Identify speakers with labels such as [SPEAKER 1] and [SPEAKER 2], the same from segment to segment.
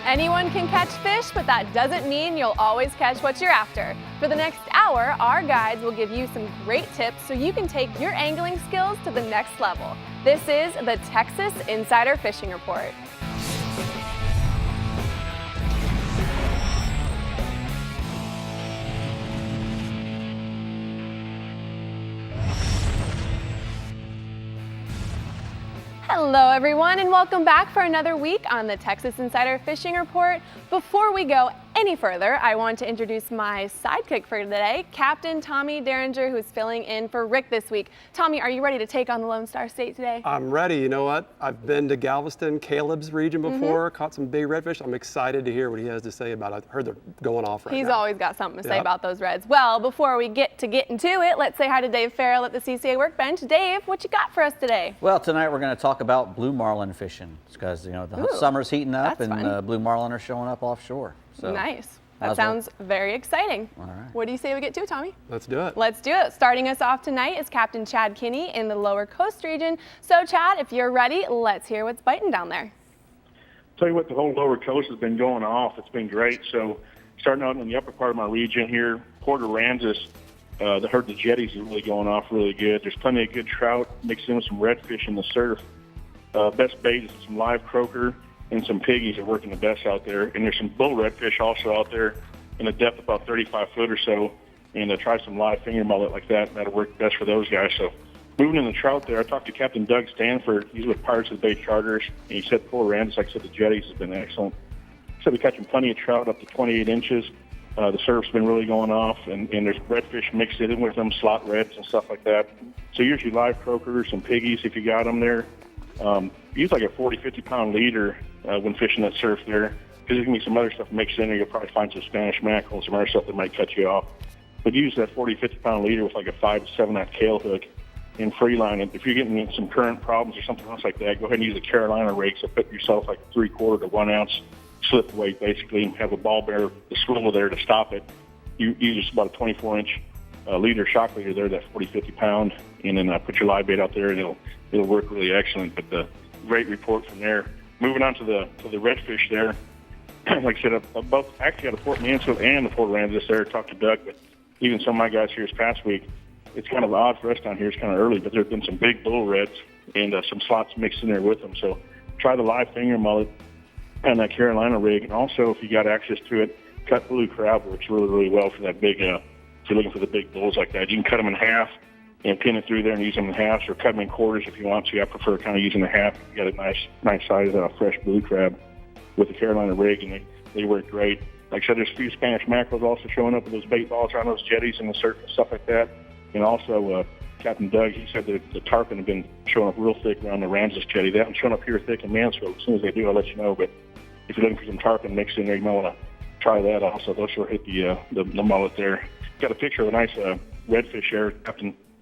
[SPEAKER 1] Anyone can catch fish, but that doesn't mean you'll always catch what you're after. For the next hour, our guides will give you some great tips so you can take your angling skills to the next level. This is the Texas Insider Fishing Report. Hello everyone and welcome back for another week on the Texas Insider Fishing Report. Before we go any further, I want to introduce my sidekick for today, Captain Tommy Derringer, who's filling in for Rick this week. Tommy, are you ready to take on the Lone Star State today?
[SPEAKER 2] I'm ready. You know what? I've been to Galveston, Caleb's region before, caught some big redfish. I'm excited to hear what he has to say about it. I heard they're going off right now.
[SPEAKER 1] He's always got something to say about those reds. Well, before we get into it, let's say hi to Dave Farrell at the CCA Workbench. Dave, what you got for us today?
[SPEAKER 3] Well, tonight we're going to talk about blue marlin fishing because, you know, the summer's heating up and blue marlin are showing up offshore. So
[SPEAKER 1] nice. That sounds very exciting.
[SPEAKER 3] All right.
[SPEAKER 1] What do you say we get to, Tommy?
[SPEAKER 2] Let's do it.
[SPEAKER 1] Let's do it. Starting us off tonight is Captain Chad Kinney in the Lower Coast region. So, Chad, if you're ready, let's hear what's biting down there.
[SPEAKER 4] Tell you what, the whole Lower Coast has been going off. It's been great. So, starting out in the upper part of my region here, Port Aransas, the jetties are really going off really good. There's plenty of good trout mixed in with some redfish in the surf. Best bait is some live croaker and some piggies are working the best out there. And there's some bull redfish also out there in a depth of about 35 foot or so. And try some live finger mullet like that. That'll work best for those guys. So moving in the trout there, I talked to Captain Doug Stanford. He's with Pirates of the Bay Charters. And he said Port Aransas, like I said, the jetties has been excellent. So we're catching plenty of trout up to 28 inches. The surf's been really going off. And there's redfish mixed in with them, slot reds and stuff like that. So usually live croakers, some piggies if you got them there. Use like a 40, 50-pound leader when fishing that surf there, because there's going to be some other stuff mixed in there. You'll probably find some Spanish mackerel, some other stuff that might cut you off. But use that 40, 50-pound leader with like a 5 to 7-knot tail hook and free line. And if you're getting some current problems or something else like that, go ahead and use a Carolina rig. So put yourself like a 3/4 to 1 ounce slip weight, basically, and have a ball bearer, the swivel there to stop it. You use just about a 24-inch leader, shock leader there, that 40, 50-pound, and then put your live bait out there, and it'll work really excellent. But the great report from there. Moving on to the redfish there. Like I said, both actually out of Fort Mansfield and the Port Aransas there, talked to Doug, but even some of my guys here this past week, it's kind of odd for us down here. It's kind of early, but there have been some big bull reds and some slots mixed in there with them. So try the live finger mullet and that Carolina rig. And also, if you got access to it, cut blue crab works really, really well for that big, if you're looking for the big bulls like that. You can cut them in half and pin it through there and use them in halves, or cut them in quarters if you want to. I prefer kind of using the half. You got a nice size fresh blue crab with the Carolina rig, and they work great. Like I said, there's a few Spanish mackerels also showing up with those bait balls on those jetties and the surf and stuff like that. And also, Captain Doug, he said that the tarpon have been showing up real thick around the Aransas jetty. They haven't shown up here thick in Mansfield. As soon as they do, I'll let you know. But if you're looking for some tarpon mixed in there, you might want to try that also. Those will hit the mullet there. Got a picture of a nice redfish there.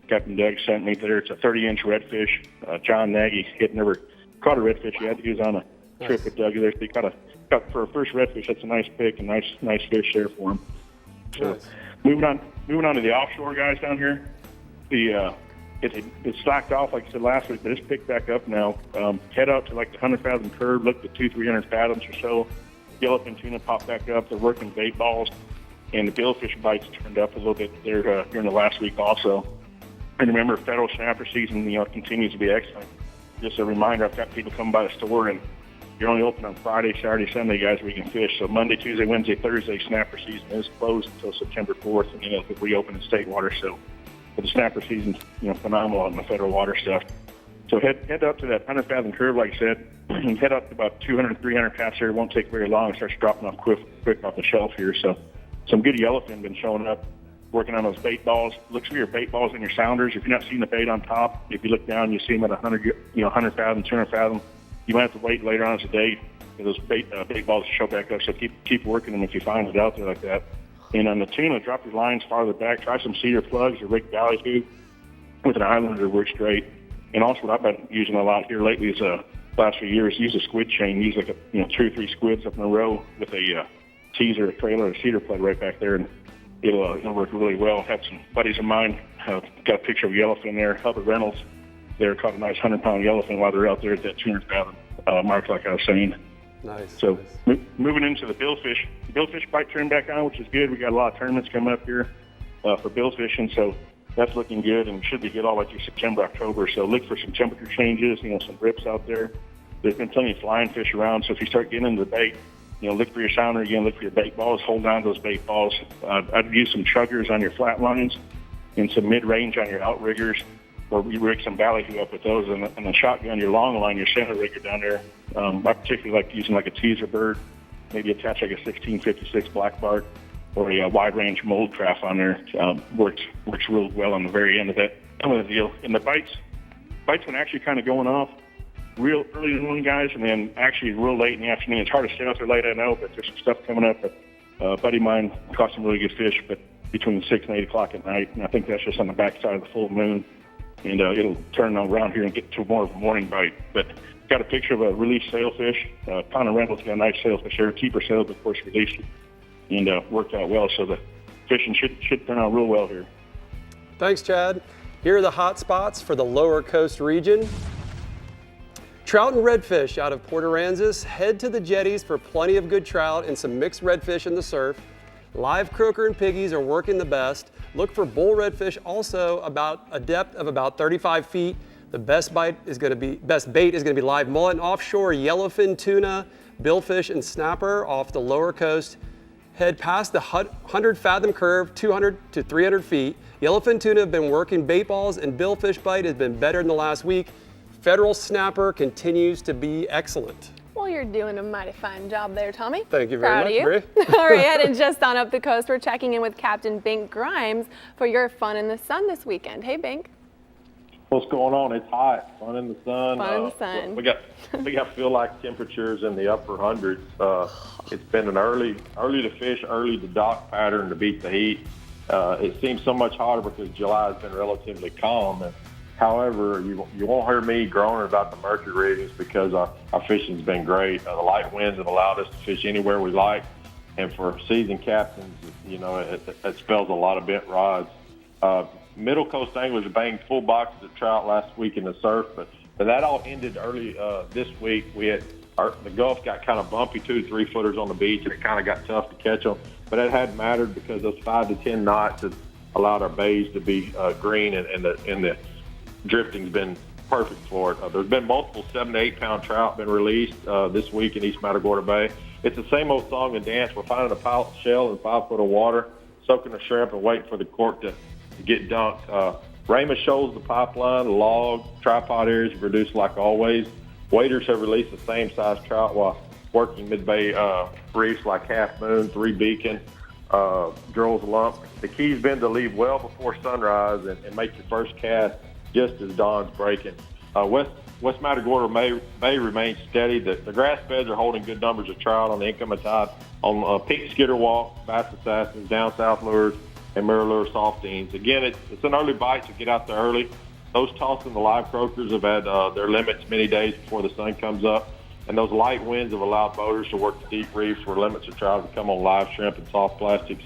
[SPEAKER 4] Captain Doug sent me there. It's a 30-inch redfish. John Nagy had never caught a redfish yet. He was on a trip with Doug there. So he got for a first redfish. That's a nice pick and nice fish there for him. So
[SPEAKER 2] Nice.
[SPEAKER 4] moving on to the offshore guys down here. It's slacked off like I said last week, but it's picked back up now. Head out to like the 100,000 curve. Looked at 200-300 fathoms or so. Yellowfin tuna popped back up. They're working bait balls, and the billfish bites turned up a little bit there during the last week also. And remember, federal snapper season, continues to be excellent. Just a reminder, I've got people coming by the store, and you're only open on Friday, Saturday, Sunday, guys, where you can fish. So Monday, Tuesday, Wednesday, Thursday, snapper season is closed until September 4th, and then it'll reopen in state water. So but the snapper season's phenomenal on the federal water stuff. So head up to that 100,000 curve, like I said, and head up to about 200, 300 casts there. It won't take very long. It starts dropping off quick off the shelf here. So some good yellowfin been showing up, working on those bait balls. Look for your bait balls and your sounders. If you're not seeing the bait on top, if you look down, you see them at 100,000, 200,000. You might have to wait later on today for those bait balls to show back up. So keep working them if you find it out there like that. And on the tuna, drop your lines farther back. Try some cedar plugs or Rick Valley tube with an Islander. Works great. And also what I've been using a lot here lately is last few years, use a squid chain. Use like 2 or 3 squids up in a row with a teaser, a trailer, a cedar plug right back there, and it'll work really well. Have some buddies of mine got a picture of yellowfin there. Hubbard Reynolds there caught a nice 100-pound yellowfin while they're out there at that 200 fathom mark, like I was saying.
[SPEAKER 2] Nice.
[SPEAKER 4] So moving into the billfish bite turned back on, which is good. We got a lot of tournaments coming up here for bill fishing, so that's looking good and should be good all the way through September, October. So look for some temperature changes, some rips out there. There's been plenty of flying fish around, so if you start getting into the bait, look for your sounder again, look for your bait balls, hold on to those bait balls. I'd use some chuggers on your flat lines and some mid-range on your outriggers, or you rig some ballyhoo up with those, and the shotgun, your long line, your center rigger down there. I particularly like using like a teaser bird, maybe attach like a 1656 black bart or a wide range mold craft on there. Works real well on the very end of that deal. And the bites been actually kind of going off real early in the morning, guys, and then actually real late in the afternoon. It's hard to stay out there late, I know, but there's some stuff coming up. But a buddy of mine caught some really good fish, but between 6 and 8 o'clock at night, and I think that's just on the backside of the full moon. And it'll turn around here and get to more of a morning bite. But got a picture of a released sailfish. Connor Reynolds got a nice sailfish there. Keeper sailed, of course, released it, and worked out well. So the fishing should turn out real well here.
[SPEAKER 2] Thanks, Chad. Here are the hot spots for the lower coast region. Trout and redfish out of Port Aransas. Head to the jetties for plenty of good trout and some mixed redfish in the surf. Live croaker and piggies are working the best. Look for bull redfish also about a depth of about 35 feet. The best bait is going to be live mullet and offshore yellowfin tuna, billfish, and snapper off the lower coast. Head past the 100 fathom curve, 200 to 300 feet. Yellowfin tuna have been working bait balls, and billfish bite has been better in the last week. Federal snapper continues to be excellent.
[SPEAKER 1] Well, you're doing a mighty fine job there, Tommy.
[SPEAKER 2] Thank you very
[SPEAKER 1] Proud
[SPEAKER 2] much,
[SPEAKER 1] of you. All right, heading just on up the coast, we're checking in with Captain Bink Grimes for your Fun in the Sun this weekend. Hey, Bink.
[SPEAKER 5] What's going on? It's hot. Fun in the sun.
[SPEAKER 1] Fun in the sun.
[SPEAKER 5] We got feel like temperatures in the upper hundreds. It's been an early to fish, early to dock pattern to beat the heat. It seems so much hotter because July has been relatively calm. However, you won't hear me groaning about the mercury readings because our fishing's been great. The light winds have allowed us to fish anywhere we like, and for seasoned captains, it spells a lot of bent rods. Middle Coast anglers banged full boxes of trout last week in the surf, but that all ended early this week. We had the Gulf got kind of bumpy, 2 to 3 footers on the beach, and it kind of got tough to catch them. But that hadn't mattered because those 5 to 10 knots have allowed our bays to be green, and the drifting's been perfect for it. There's been multiple 7 to 8 pound trout been released this week in East Matagorda Bay. It's the same old song and dance. We're finding a pilot shell in 5 foot of water, soaking the shrimp and waiting for the cork to get dunked. Raymond shoals the pipeline, the log, tripod areas are produced like always. Waders have released the same size trout while working mid-bay reefs like Half Moon, 3 Beacon, Droll's Lump. The key's been to leave well before sunrise and make your first cast just as dawn's breaking. West Matagorda Bay remains steady. The grass beds are holding good numbers of trout on the incoming tide on Pink Skitter Walk, Bass Assassins, Down South Lures, and Mirror Lure Softines. Again, it's an early bite, so get out there early. Those tossing the live croakers have had their limits many days before the sun comes up, and those light winds have allowed boaters to work the deep reefs where limits are trout to come on live shrimp and soft plastics.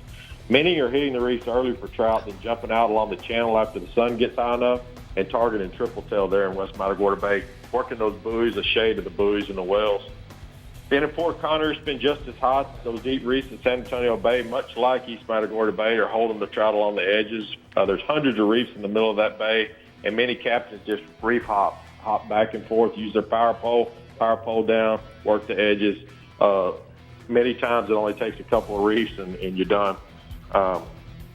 [SPEAKER 5] Many are hitting the reefs early for trout, then jumping out along the channel after the sun gets high enough and targeting triple tail there in West Matagorda Bay, working those buoys, the shade of the buoys and the whales. Then in Fort Connor, it's been just as hot. Those deep reefs in San Antonio Bay, much like East Matagorda Bay, are holding the trout along the edges. There's hundreds of reefs in the middle of that bay, and many captains just reef hop back and forth, use their power pole down, work the edges. Many times it only takes a couple of reefs and you're done.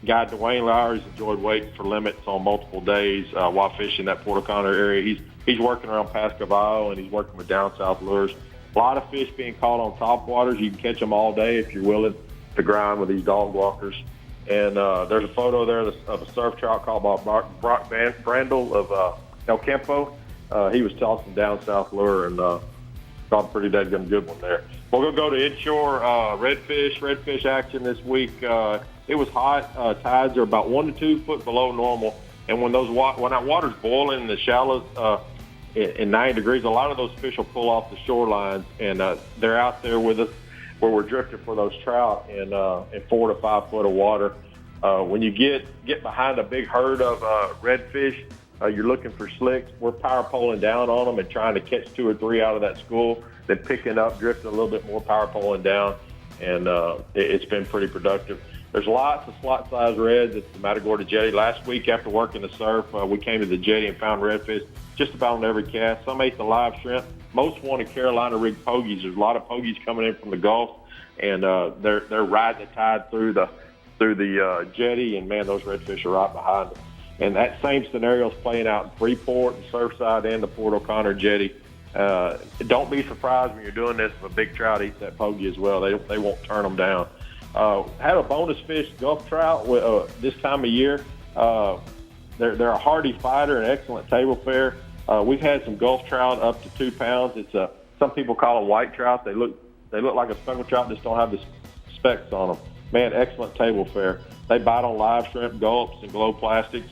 [SPEAKER 5] Guy Dwayne Lowry's enjoyed waiting for limits on multiple days while fishing that Port O'Connor area. He's working around Pascavallo, and he's working with Down South Lures. A lot of fish being caught on top waters. You can catch them all day if you're willing to grind with these dog walkers. And there's a photo there of a surf trout caught by Brock Brandel of El Campo. He was tossing Down South Lure and caught a pretty dead good one there. We're going to go to inshore redfish action this week. It was hot. Tides are about 1 to 2 foot below normal. And when that water's boiling in the shallows in 90 degrees, a lot of those fish will pull off the shorelines, and they're out there with us where we're drifting for those trout in 4 to 5 foot of water. When you get behind a big herd of redfish, you're looking for slicks. We're power poling down on them and trying to catch 2 or 3 out of that school. been picking up, drifting a little bit more, power pulling down, and it's been pretty productive. There's lots of slot size reds at the Matagorda Jetty. Last week after working the surf, we came to the jetty and found redfish just about on every cast. Some ate the live shrimp. Most wanted Carolina rig pogies. There's a lot of pogies coming in from the Gulf, and they're riding the tide through the jetty, and man, those redfish are right behind them. And that same scenario is playing out in Freeport, and Surfside, and the Port O'Connor Jetty. Don't be surprised when you're doing this if a big trout eats that pogie as well. They won't turn them down. Had a bonus fish, Gulf trout, this time of year. They're a hardy fighter and excellent table fare. We've had some Gulf trout up to 2 pounds. It's some people call them white trout. They look like a speckled trout, just don't have the specks on them. Man, excellent table fare. They bite on live shrimp, gulps, and glow plastics.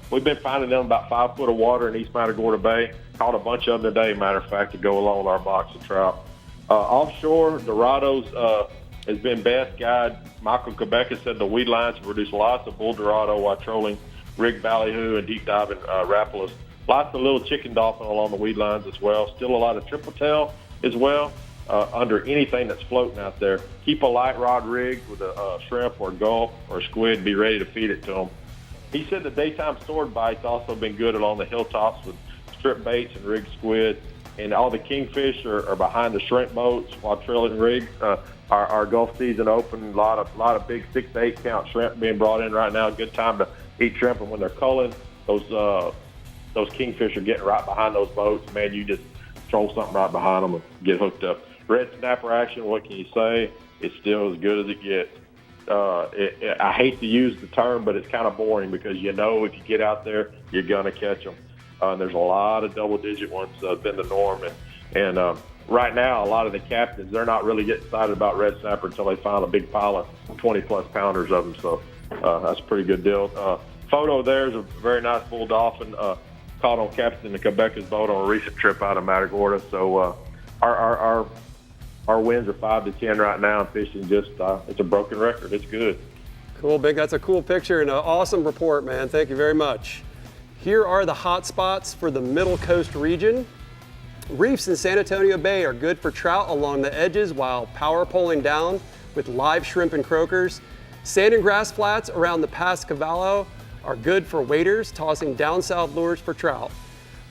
[SPEAKER 5] We've been finding them about 5 foot of water in East Matagorda Bay. Caught a bunch of them today, matter of fact, to go along with our box of trout. Offshore, Dorados has been best guide. Michael Quebec said the weed lines produce lots of bull Dorado while trolling rig ballyhoo and deep diving Rappalas. Lots of little chicken dolphin along the weed lines as well. Still a lot of triple tail as well under anything that's floating out there. Keep a light rod rig with a shrimp or a gulp or a squid. Be ready to feed it to them. He said the daytime sword bite's also been good along the hilltops with strip baits and rigged squid. And all the kingfish are behind the shrimp boats while trailing rigs. Our Gulf season open, a lot of big 6 to 8 count shrimp being brought in right now. Good time to eat shrimp, and when they're culling, those kingfish are getting right behind those boats. Man, you just troll something right behind them and get hooked up. Red snapper action, what can you say? It's still as good as it gets. I hate to use the term, but it's kind of boring because if you get out there, you're gonna catch them. And there's a lot of double-digit ones been the norm, and right now, a lot of the captains, they're not really getting excited about red snapper until they find a big pile of 20-plus pounders of them. So that's a pretty good deal. Photo there is a very nice bull dolphin caught on Captain Quebec's boat on a recent trip out of Matagorda. So our winds are 5 to 10 right now, and fishing just it's a broken record. It's good.
[SPEAKER 2] Cool, Big. That's a cool picture and an awesome report, man. Thank you very much. Here are the hot spots for the Middle Coast region. Reefs in San Antonio Bay are good for trout along the edges while power pulling down with live shrimp and croakers. Sand and grass flats around the Pass Cavallo are good for waders tossing down south lures for trout.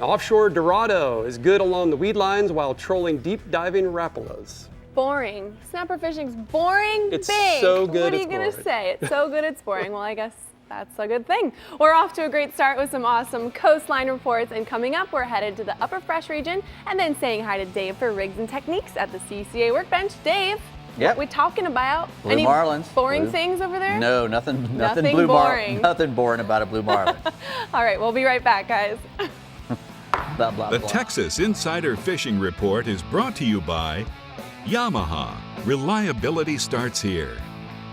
[SPEAKER 2] Offshore Dorado is good along the weed lines while trolling deep diving Rappalas.
[SPEAKER 1] Boring. Snapper fishing's boring.
[SPEAKER 2] It's
[SPEAKER 1] Big.
[SPEAKER 2] so good.
[SPEAKER 1] What are you gonna say? It's so good it's boring. Well, I guess that's a good thing. We're off to a great start with some awesome coastline reports, and coming up, we're headed to the Upper Fresh region and then saying hi to Dave for rigs and techniques at the CCA workbench. Dave,
[SPEAKER 3] Yep.
[SPEAKER 1] what we talking about?
[SPEAKER 3] Blue
[SPEAKER 1] Any
[SPEAKER 3] marlins.
[SPEAKER 1] boring things over there?
[SPEAKER 3] No, nothing
[SPEAKER 1] Nothing
[SPEAKER 3] blue
[SPEAKER 1] boring.
[SPEAKER 3] Nothing boring about a blue marlin.
[SPEAKER 1] All right, we'll be right back, guys.
[SPEAKER 3] Blah, blah,
[SPEAKER 6] The
[SPEAKER 3] blah.
[SPEAKER 6] Texas Insider Fishing Report is brought to you by Yamaha. Reliability starts here.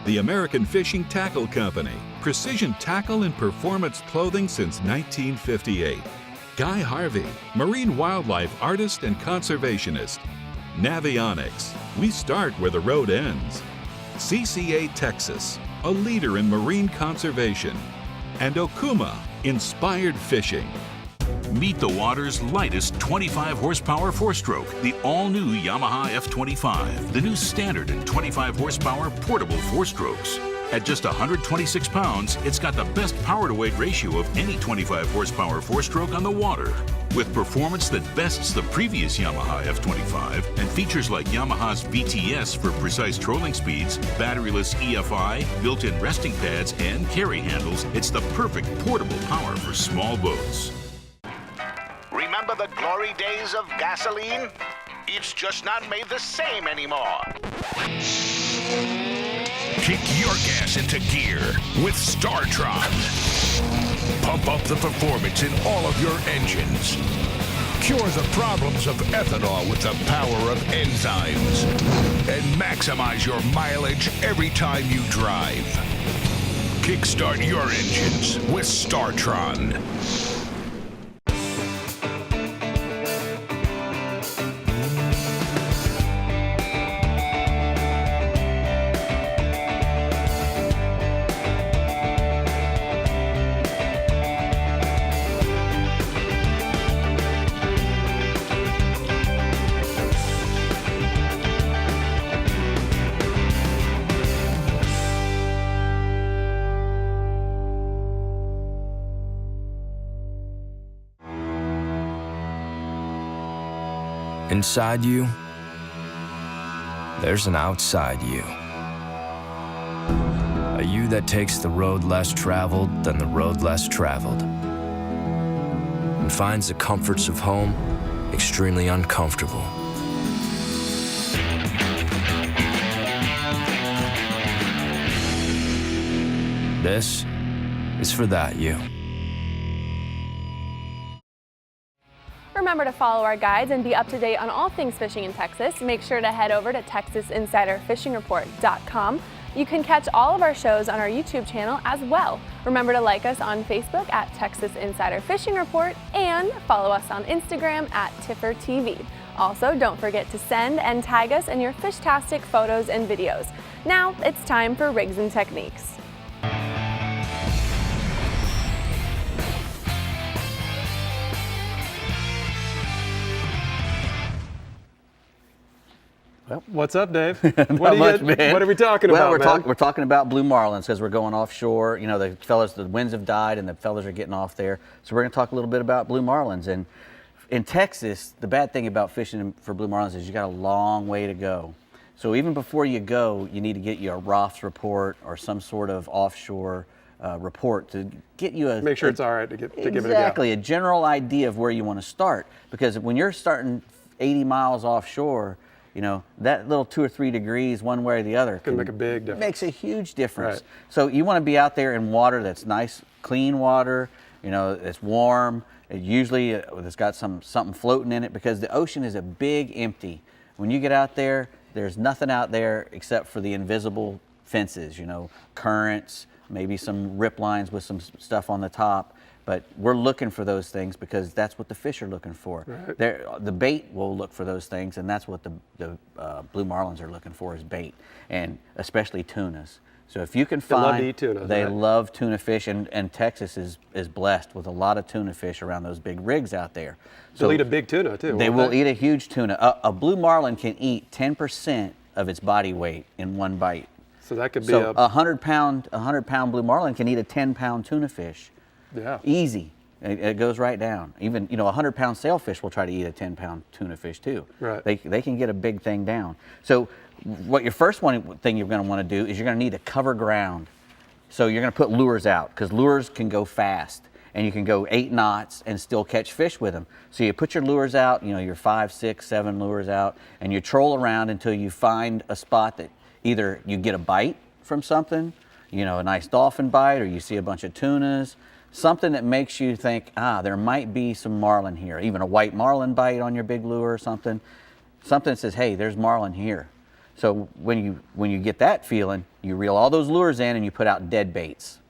[SPEAKER 6] The American Fishing Tackle Company. Precision tackle and performance clothing since 1958. Guy Harvey, marine wildlife artist and conservationist. Navionics. We start where the road ends. CCA Texas, a leader in marine conservation. And Okuma, inspired fishing.
[SPEAKER 7] Meet the water's lightest 25 horsepower four-stroke, the all-new Yamaha F25, the new standard and 25 horsepower portable four-strokes. At just 126 pounds, it's got the best power-to-weight ratio of any 25 horsepower four-stroke on the water. With performance that bests the previous Yamaha F25 and features like Yamaha's VTS for precise trolling speeds, batteryless EFI, built-in resting pads, and carry handles, it's the perfect portable power for small boats.
[SPEAKER 8] Remember the glory days of gasoline? It's just not made the same anymore.
[SPEAKER 7] Kick your gas into gear with StarTron. Pump up the performance in all of your engines. Cure the problems of ethanol with the power of enzymes. And maximize your mileage every time you drive. Kickstart your engines with StarTron.
[SPEAKER 9] Inside you, there's an outside you. A you that takes the road less traveled than the road less traveled, and finds the comforts of home extremely uncomfortable. This is for that you.
[SPEAKER 1] Remember to follow our guides and be up to date on all things fishing in Texas. Make sure to head over to TexasInsiderFishingReport.com. You can catch all of our shows on our YouTube channel as well. Remember to like us on Facebook at Texas Insider Fishing Report and follow us on Instagram at TifferTV. Also, don't forget to send and tag us in your Fishtastic photos and videos. Now it's time for Rigs and Techniques.
[SPEAKER 2] What's up, Dave?
[SPEAKER 3] What
[SPEAKER 2] are we talking about, man?
[SPEAKER 3] We're talking about blue marlins because we're going offshore. You know, the winds have died and the fellas are getting off there. So we're going to talk a little bit about blue marlins. And in Texas, the bad thing about fishing for blue marlins is you got a long way to go. So even before you go, you need to get you a ROFS report or some sort of offshore report to get you
[SPEAKER 2] make sure it's all right to give it a go.
[SPEAKER 3] Exactly, a general idea of where you want to start. Because when you're starting 80 miles offshore, you know, that little 2 or 3 degrees one way or the other
[SPEAKER 2] can make a big difference.
[SPEAKER 3] Makes a huge difference.
[SPEAKER 2] Right.
[SPEAKER 3] So you want to be out there in water that's nice, clean water, you know, it's warm. It's got something floating in it because the ocean is a big empty. When you get out there, there's nothing out there except for the invisible fences, you know, currents, maybe some rip lines with some stuff on the top. But we're looking for those things because that's what the fish are looking for. Right. The bait will look for those things, and that's what the blue marlins are looking for is bait, and especially tunas. So if you can find,
[SPEAKER 2] they love to eat tuna.
[SPEAKER 3] They love tuna fish, and Texas is blessed with a lot of tuna fish around those big rigs out there. So
[SPEAKER 2] they'll eat a big tuna too.
[SPEAKER 3] They will eat a huge tuna. A blue marlin can eat 10% of its body weight in one bite.
[SPEAKER 2] So that could be
[SPEAKER 3] a 100-pound blue marlin can eat a 10-pound tuna fish.
[SPEAKER 2] Yeah.
[SPEAKER 3] Easy. It goes right down. Even, you know, a 100-pound sailfish will try to eat a 10-pound tuna fish too.
[SPEAKER 2] Right.
[SPEAKER 3] They can get a big thing down. So what your first thing you're going to want to do is you're going to need to cover ground. So you're going to put lures out because lures can go fast and you can go 8 knots and still catch fish with them. So you put your lures out, you know, your 5, 6, 7 lures out, and you troll around until you find a spot that either you get a bite from something, you know, a nice dolphin bite, or you see a bunch of tunas. Something that makes you think, there might be some marlin here, even a white marlin bite on your big lure or something. Something that says, hey, there's marlin here. So when you get that feeling, you reel all those lures in and you put out dead baits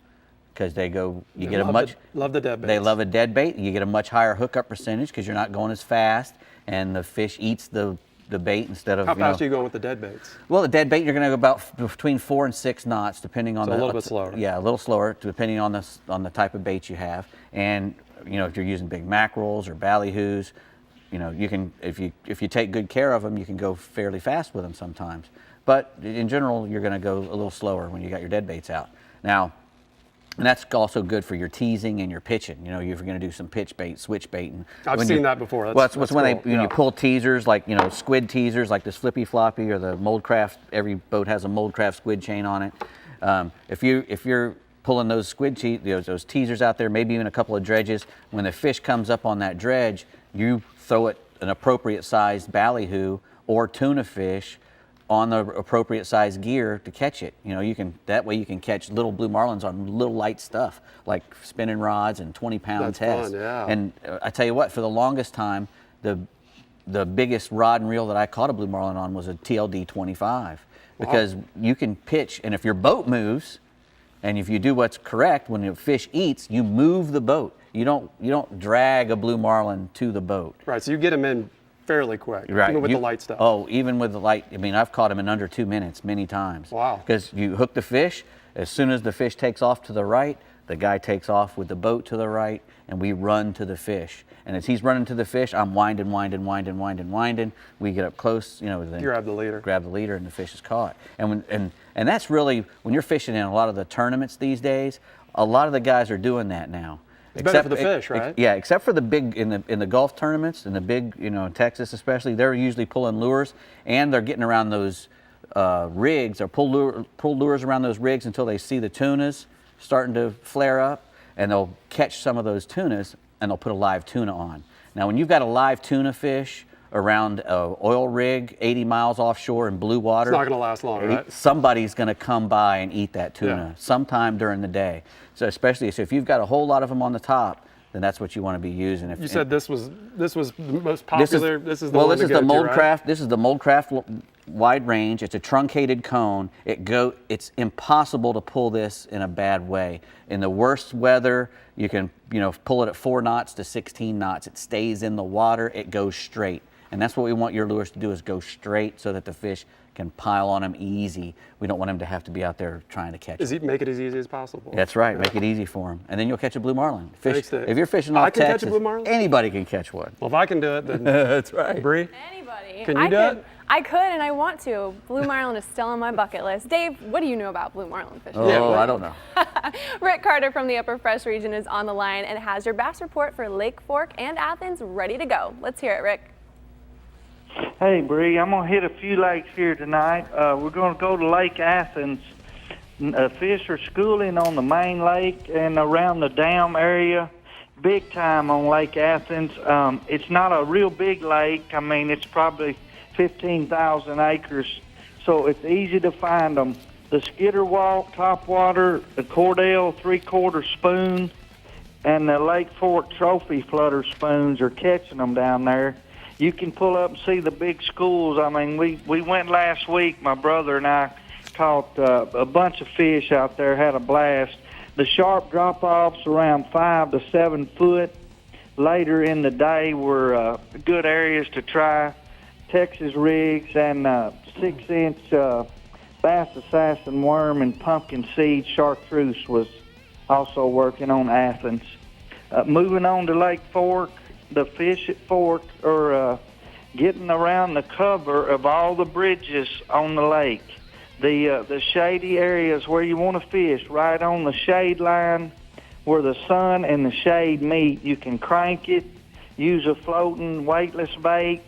[SPEAKER 3] because love the dead baits. They love a dead bait. You get a much higher hookup percentage because you're not going as fast, and the fish eats the bait instead of.
[SPEAKER 2] How fast are you going with the dead baits?
[SPEAKER 3] Well, the dead bait you're going to go about between 4 and 6 knots, depending on
[SPEAKER 2] a little bit slower.
[SPEAKER 3] Yeah, a little slower, depending on the type of bait you have. And you know, if you're using big mackerels or ballyhoos, you know, you can if you take good care of them, you can go fairly fast with them sometimes. But in general, you're going to go a little slower when you got your dead baits out. Now, and that's also good for your teasing and your pitching. You know, if you're going to do some pitch bait, switch bait. And
[SPEAKER 2] I've seen that before.
[SPEAKER 3] That's when you pull teasers, like, you know, squid teasers, like this Flippy Floppy or the Moldcraft. Every boat has a Moldcraft squid chain on it. If you're pulling those those teasers out there, maybe even a couple of dredges, when the fish comes up on that dredge, you throw it an appropriate sized ballyhoo or tuna fish on the appropriate size gear to catch it. You know, that way you can catch little blue marlins on little light stuff like spinning rods and 20-pound tests.
[SPEAKER 2] Fun, yeah.
[SPEAKER 3] And I tell you what, for the longest time, the biggest rod and reel that I caught a blue marlin on was a TLD 25 because you can pitch, and if your boat moves, and if you do what's correct, when the fish eats, you move the boat. You don't drag a blue marlin to the boat.
[SPEAKER 2] Right. So you get them in fairly quick,
[SPEAKER 3] right.
[SPEAKER 2] Even with the light stuff.
[SPEAKER 3] Oh, even with the light. I mean, I've caught them in under 2 minutes many times.
[SPEAKER 2] Wow.
[SPEAKER 3] Because you hook the fish, as soon as the fish takes off to the right, the guy takes off with the boat to the right, and we run to the fish. And as he's running to the fish, I'm winding. We get up close, you know. Then
[SPEAKER 2] grab the leader,
[SPEAKER 3] and the fish is caught. And that's really, when you're fishing in a lot of the tournaments these days, a lot of the guys are doing that now.
[SPEAKER 2] It's better for the fish, right?
[SPEAKER 3] Yeah, except for the big in the golf tournaments and the big, in Texas especially, they're usually pulling lures and they're getting around those rigs or pull lures around those rigs until they see the tunas starting to flare up, and they'll catch some of those tunas and they'll put a live tuna on. Now, when you've got a live tuna fish around an oil rig 80 miles offshore in blue water,
[SPEAKER 2] It's not going to last long, right?
[SPEAKER 3] somebody's going to come by and eat that tuna sometime during the day. So especially if you've got a whole lot of them on the top, then that's what you want to be using.
[SPEAKER 2] You said this was the most popular. This is the one to
[SPEAKER 3] this is
[SPEAKER 2] go
[SPEAKER 3] the
[SPEAKER 2] to,
[SPEAKER 3] Moldcraft.
[SPEAKER 2] right?
[SPEAKER 3] This is the Moldcraft wide range. It's a truncated cone. It's impossible to pull this in a bad way. In the worst weather, you can pull it at 4 knots to 16 knots. It stays in the water. It goes straight. And that's what we want your lures to do, is go straight so that the fish can pile on them easy. We don't want them to have to be out there trying to catch them.
[SPEAKER 2] Make it as easy as possible.
[SPEAKER 3] That's right. Make it easy for them. And then you'll catch a blue marlin.
[SPEAKER 2] Thanks, Dave.
[SPEAKER 3] If you're fishing off
[SPEAKER 2] I can
[SPEAKER 3] Texas,
[SPEAKER 2] catch a blue marlin?
[SPEAKER 3] anybody can catch one.
[SPEAKER 2] Well, if I can do it, then
[SPEAKER 3] That's right.
[SPEAKER 2] Bree,
[SPEAKER 1] Anybody.
[SPEAKER 2] can you do it?
[SPEAKER 1] I could, and I want to. Blue marlin is still on my bucket list. Dave, what do you know about blue marlin fishing?
[SPEAKER 3] Oh, I don't know.
[SPEAKER 1] Rick Carter from the Upper Fresh region is on the line and has your bass report for Lake Fork and Athens ready to go. Let's hear it, Rick.
[SPEAKER 10] Hey, Bree, I'm going to hit a few lakes here tonight. We're going to go to Lake Athens. Fish are schooling on the main lake and around the dam area. Big time on Lake Athens. It's not a real big lake. I mean, it's probably 15,000 acres, so it's easy to find them. The Skitterwalk, Topwater, the Cordell 3/4 spoon, and the Lake Fork Trophy Flutter spoons are catching them down there. You can pull up and see the big schools. I mean, we went last week, my brother and I caught a bunch of fish out there, had a blast. The sharp drop-offs around 5 to 7 foot later in the day were good areas to try. Texas rigs and 6-inch Bass Assassin worm and pumpkin seed chartreuse was also working on Athens. Moving on to Lake Fork, the fish at Fork are getting around the cover of all the bridges on the lake. The shady areas where you want to fish, right on the shade line where the sun and the shade meet. You can crank it, use a floating weightless bait.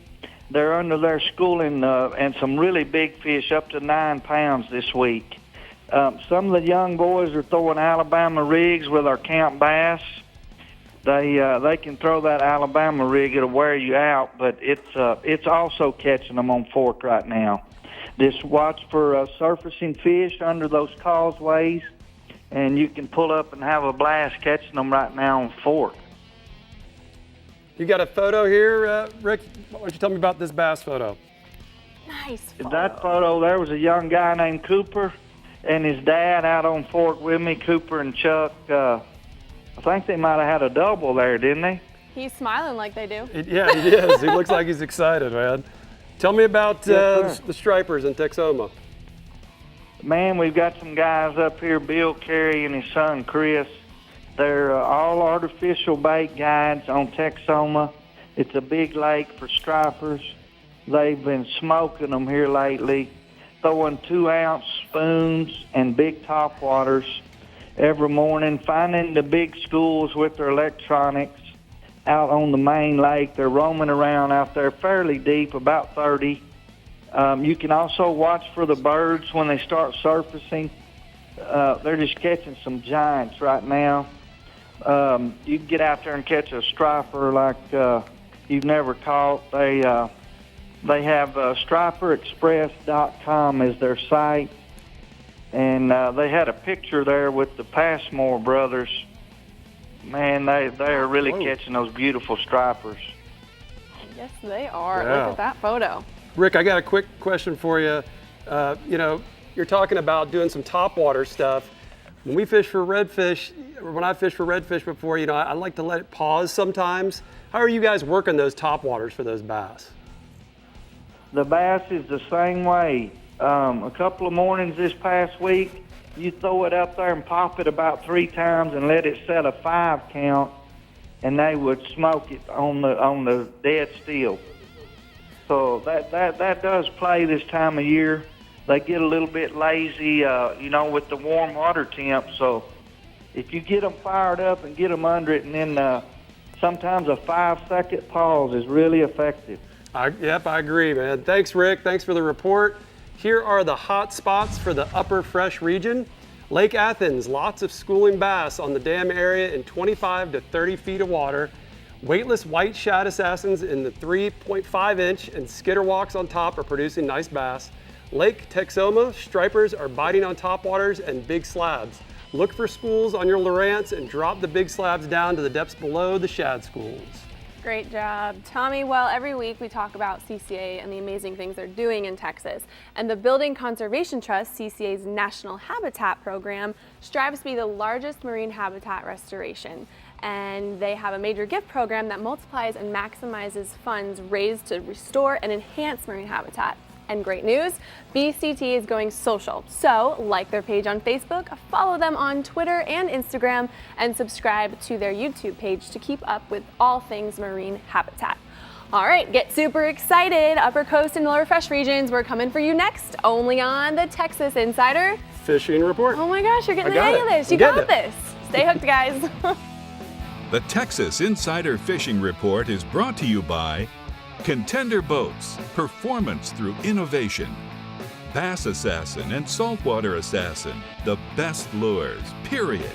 [SPEAKER 10] They're under their schooling and some really big fish, up to 9 pounds this week. Some of the young boys are throwing Alabama rigs with our camp bass. They can throw that Alabama rig; it'll wear you out. But it's also catching them on Fork right now. Just watch for surfacing fish under those causeways, and you can pull up and have a blast catching them right now on Fork.
[SPEAKER 2] You got a photo here, Rick? Why don't you tell me about this bass photo?
[SPEAKER 1] Nice photo.
[SPEAKER 10] That photo, there was a young guy named Cooper and his dad out on Fork with me, Cooper and Chuck. I think they might have had a double there, didn't they?
[SPEAKER 1] He's smiling like they do.
[SPEAKER 2] Yeah, he is. He looks like he's excited, man. Tell me about the stripers in Texoma.
[SPEAKER 10] Man, we've got some guys up here, Bill Carey and his son Chris. They're all artificial bait guides on Texoma. It's a big lake for stripers. They've been smoking them here lately, throwing 2-ounce spoons and big topwaters every morning, finding the big schools with their electronics out on the main lake. They're roaming around out there fairly deep, about 30. You can also watch for the birds when they start surfacing. They're just catching some giants right now. You can get out there and catch a striper like you've never caught. They have striperexpress.com as their site. And they had a picture there with the Passmore brothers. Man, they are really catching those beautiful stripers.
[SPEAKER 1] Yes, they are.
[SPEAKER 2] Yeah.
[SPEAKER 1] Look at that photo.
[SPEAKER 2] Rick, I got a quick question for you. You're talking about doing some topwater stuff. When we fish for redfish, or when I fish for redfish before, I like to let it pause sometimes. How are you guys working those topwaters for those bass?
[SPEAKER 10] The bass is the same way. A couple of mornings this past week, you throw it up there and pop it about 3 times and let it set a 5 count, and they would smoke it on the dead still. So that does play this time of year. They get a little bit lazy, with the warm water temp. So if you get them fired up and get them under it, and then sometimes a 5-second pause is really effective.
[SPEAKER 2] Yep, I agree, man. Thanks, Rick. Thanks for the report. Here are the hot spots for the upper fresh region. Lake Athens, lots of schooling bass on the dam area in 25 to 30 feet of water. Weightless white shad assassins in the 3.5 inch and skitterwalks on top are producing nice bass. Lake Texoma, stripers are biting on topwaters and big slabs. Look for schools on your Lowrance and drop the big slabs down to the depths below the shad schools.
[SPEAKER 1] Great job, Tommy. Well, every week we talk about CCA and the amazing things they're doing in Texas. And the Building Conservation Trust, CCA's National Habitat Program, strives to be the largest marine habitat restoration. And they have a major gift program that multiplies and maximizes funds raised to restore and enhance marine habitat. And great news, BCT is going social. So like their page on Facebook, follow them on Twitter and Instagram, and subscribe to their YouTube page to keep up with all things marine habitat. All right, get super excited. Upper Coast and Lower Fresh regions, we're coming for you next, only on the Texas Insider
[SPEAKER 2] Fishing Report.
[SPEAKER 1] Oh my gosh, you're getting the hang of this. You got this. Stay hooked, guys.
[SPEAKER 6] The Texas Insider Fishing Report is brought to you by Contender Boats, performance through innovation. Bass Assassin and Saltwater Assassin, the best lures, period.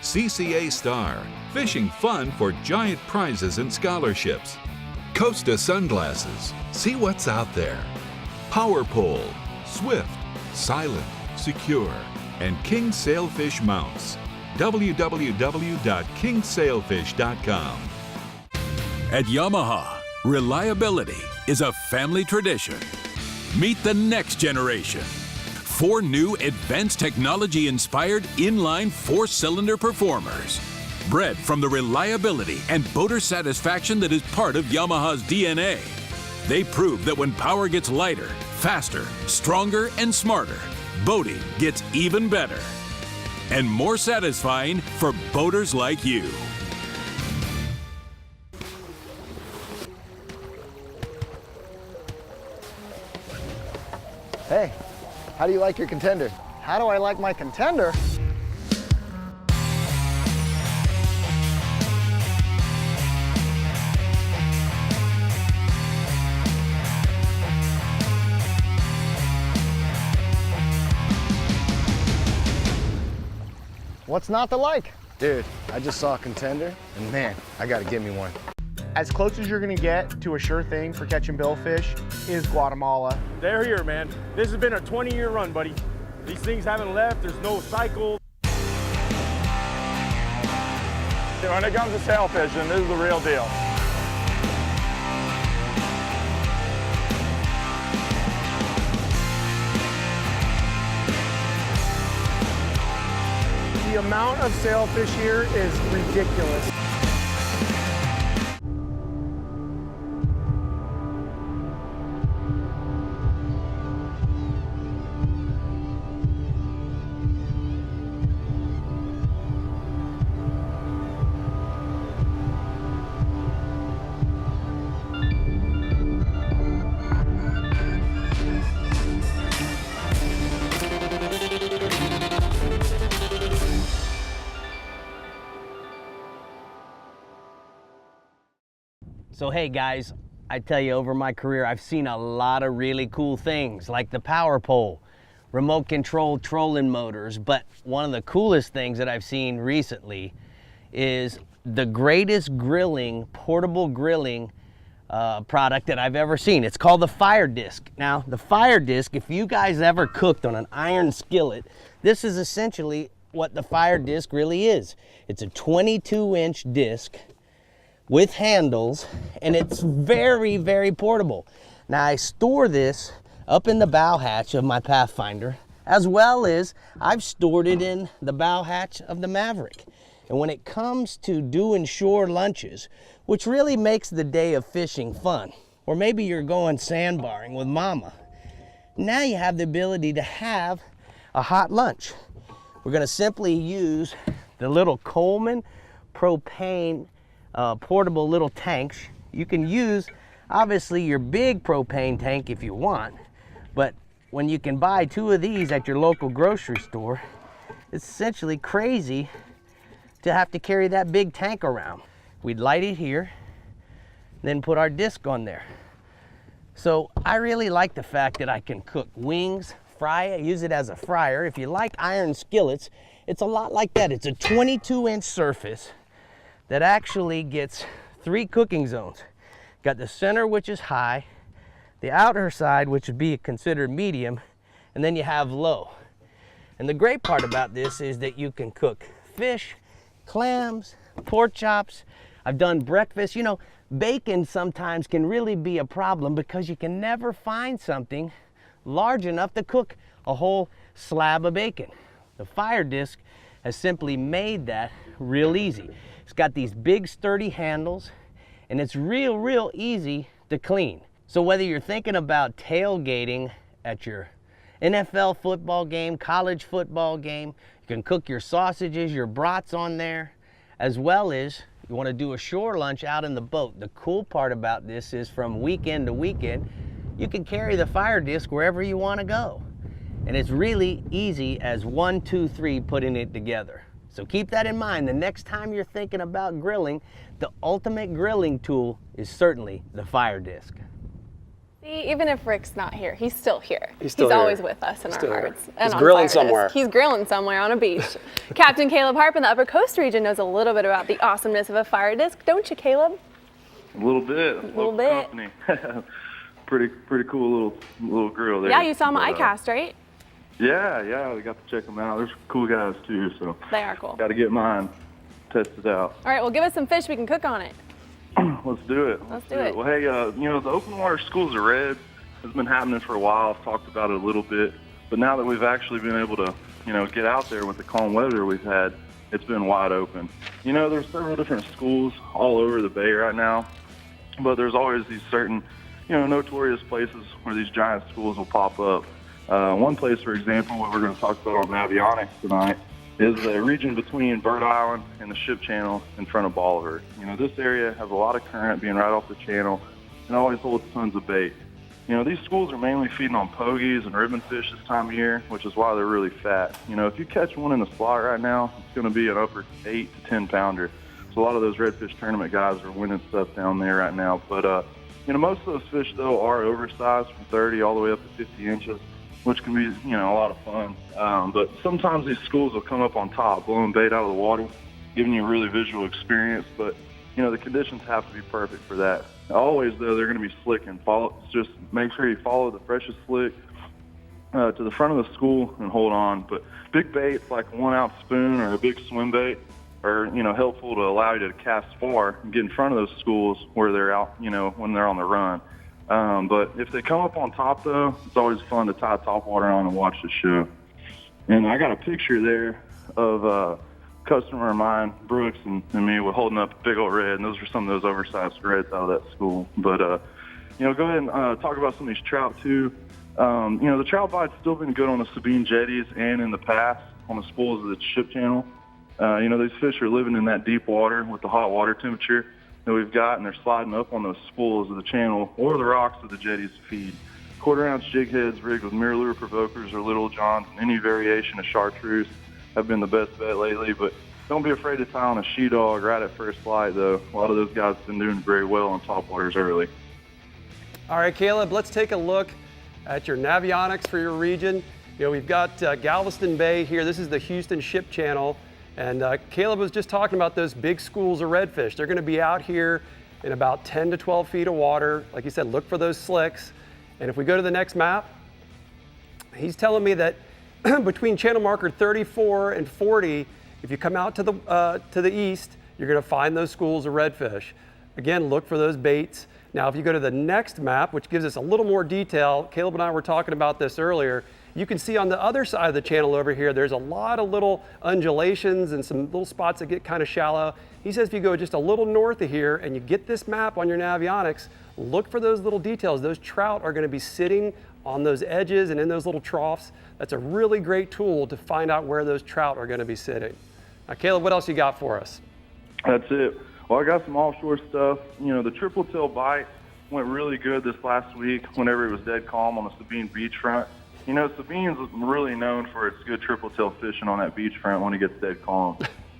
[SPEAKER 6] CCA Star, fishing fun for giant prizes and scholarships. Costa Sunglasses, see what's out there. Power Pole, swift, silent, secure. And King Sailfish Mounts, www.kingsailfish.com.
[SPEAKER 11] At Yamaha, reliability is a family tradition. Meet the next generation. 4 new advanced technology-inspired inline 4-cylinder performers. Bred from the reliability and boater satisfaction that is part of Yamaha's DNA. They prove that when power gets lighter, faster, stronger, and smarter, boating gets even better. And more satisfying for boaters like you.
[SPEAKER 12] Hey, how do you like your Contender? How do I like my Contender? What's not to like? Dude, I just saw a Contender, and man, I gotta get me one.
[SPEAKER 13] As close as you're gonna get to a sure thing for catching billfish is Guatemala.
[SPEAKER 14] They're here, man. This has been a 20-year run, buddy. These things haven't left, there's no cycle.
[SPEAKER 15] When it comes to sail fishing, this is the real deal.
[SPEAKER 13] The amount of sailfish here is ridiculous.
[SPEAKER 16] So hey guys, I tell you, over my career I've seen a lot of really cool things like the power pole, remote control trolling motors, but one of the coolest things that I've seen recently is the greatest grilling, portable grilling product that I've ever seen. It's called the Fire Disc. Now the Fire Disc, if you guys ever cooked on an iron skillet, this is essentially what the Fire Disc really is. It's a 22-inch disc with handles, and it's very, very portable. Now I store this up in the bow hatch of my Pathfinder, as well as I've stored it in the bow hatch of the Maverick. And when it comes to doing shore lunches, which really makes the day of fishing fun, or maybe you're going sandbarring with mama, now you have the ability to have a hot lunch. We're gonna simply use the little Coleman propane portable little tanks. You can use obviously your big propane tank if you want, but when you can buy 2 of these at your local grocery store, it's essentially crazy to have to carry that big tank around. We'd light it here, then put our disc on there. So I really like the fact that I can cook wings, fry it, use it as a fryer. If you like iron skillets, it's a lot like that. It's a 22-inch surface that actually gets 3 cooking zones. Got the center, which is high, the outer side, which would be considered medium, and then you have low. And the great part about this is that you can cook fish, clams, pork chops. I've done breakfast. You know, bacon sometimes can really be a problem because you can never find something large enough to cook a whole slab of bacon. The fire disc has simply made that real easy. It's got these big sturdy handles, and it's real easy to clean. So whether you're thinking about tailgating at your NFL football game, college football game, you can cook your sausages, your brats on there, as well as you want to do a shore lunch out in the boat. The cool part about this is from weekend to weekend, you can carry the fire disc wherever you want to go. And it's really easy as 1, 2, 3 putting it together. So keep that in mind. The next time you're thinking about grilling, the ultimate grilling tool is certainly the fire disc.
[SPEAKER 1] See, even if Rick's not here, he's still here.
[SPEAKER 2] He's still
[SPEAKER 1] always
[SPEAKER 2] here.
[SPEAKER 1] with us in
[SPEAKER 2] Still
[SPEAKER 1] our
[SPEAKER 2] here.
[SPEAKER 1] hearts. And
[SPEAKER 2] He's
[SPEAKER 1] on
[SPEAKER 2] grilling
[SPEAKER 1] Fire Disc.
[SPEAKER 2] somewhere.
[SPEAKER 1] He's grilling somewhere on a beach. Captain Caleb Harp in the Upper Coast region knows a little bit about the awesomeness of a fire disc, don't you, Caleb?
[SPEAKER 17] A little bit.
[SPEAKER 1] A little bit.
[SPEAKER 17] Company. pretty cool little grill there.
[SPEAKER 1] Yeah, you saw my iCast, right?
[SPEAKER 17] Yeah, we got to check them out. There's cool guys too, so
[SPEAKER 1] They are cool.
[SPEAKER 17] got to get mine tested out.
[SPEAKER 1] All right, well, give us some fish we can cook on it.
[SPEAKER 17] Let's do it.
[SPEAKER 1] Let's do it.
[SPEAKER 17] Well, hey, the open water schools of red has been happening for a while. I've talked about it a little bit, but now that we've actually been able to, get out there with the calm weather we've had, it's been wide open. There's several different schools all over the bay right now, but there's always these certain, notorious places where these giant schools will pop up. One place, for example, what we're going to talk about on Navionics tonight, is the region between Bird Island and the Ship Channel in front of Bolivar. This area has a lot of current being right off the channel and always holds tons of bait. These schools are mainly feeding on pogies and ribbon fish this time of year, which is why they're really fat. If you catch one in the slot right now, it's going to be an upper 8 to 10 pounder. So a lot of those redfish tournament guys are winning stuff down there right now. But, most of those fish, though, are oversized from 30 all the way up to 50 inches, which can be, a lot of fun. But sometimes these schools will come up on top, blowing bait out of the water, giving you a really visual experience. But, the conditions have to be perfect for that. Always, though, they're going to be slicking. Just make sure you follow the freshest slick to the front of the school and hold on. But big baits like a 1-ounce spoon or a big swim bait are, helpful to allow you to cast far and get in front of those schools where they're out, when they're on the run. But if they come up on top, though, it's always fun to tie topwater on and watch the show. And I got a picture there of a customer of mine, Brooks, and me, we're holding up a big old red, and those are some of those oversized reds out of that school. But, go ahead and talk about some of these trout, too. The trout bite's still been good on the Sabine jetties and in the past on the spools of the Ship Channel. These fish are living in that deep water with the hot water temperature that we've got, and they're sliding up on those spools of the channel or the rocks of the jetties to feed. 1/4-ounce jig heads rigged with mirror lure provokers or little johns and any variation of chartreuse have been the best bet lately, but don't be afraid to tie on a she-dog right at first light, though. A lot of those guys have been doing very well on topwaters early.
[SPEAKER 2] All right, Caleb, let's take a look at your Navionics for your region. We've got Galveston Bay here. This is the Houston Ship Channel. And Caleb was just talking about those big schools of redfish. They're going to be out here in about 10 to 12 feet of water. Like you said, look for those slicks. And if we go to the next map, he's telling me that between channel marker 34 and 40, if you come out to the east, you're going to find those schools of redfish. Again, look for those baits. Now, if you go to the next map, which gives us a little more detail, Caleb and I were talking about this earlier, you can see on the other side of the channel over here, there's a lot of little undulations and some little spots that get kind of shallow. He says if you go just a little north of here and you get this map on your Navionics, look for those little details. Those trout are going to be sitting on those edges and in those little troughs. That's a really great tool to find out where those trout are going to be sitting. Now, Caleb, what else you got for us?
[SPEAKER 17] That's it. Well, I got some offshore stuff. The triple tail bite went really good this last week whenever it was dead calm on the Sabine beachfront. Sabine's really known for its good triple tail fishing on that beachfront when it gets dead calm.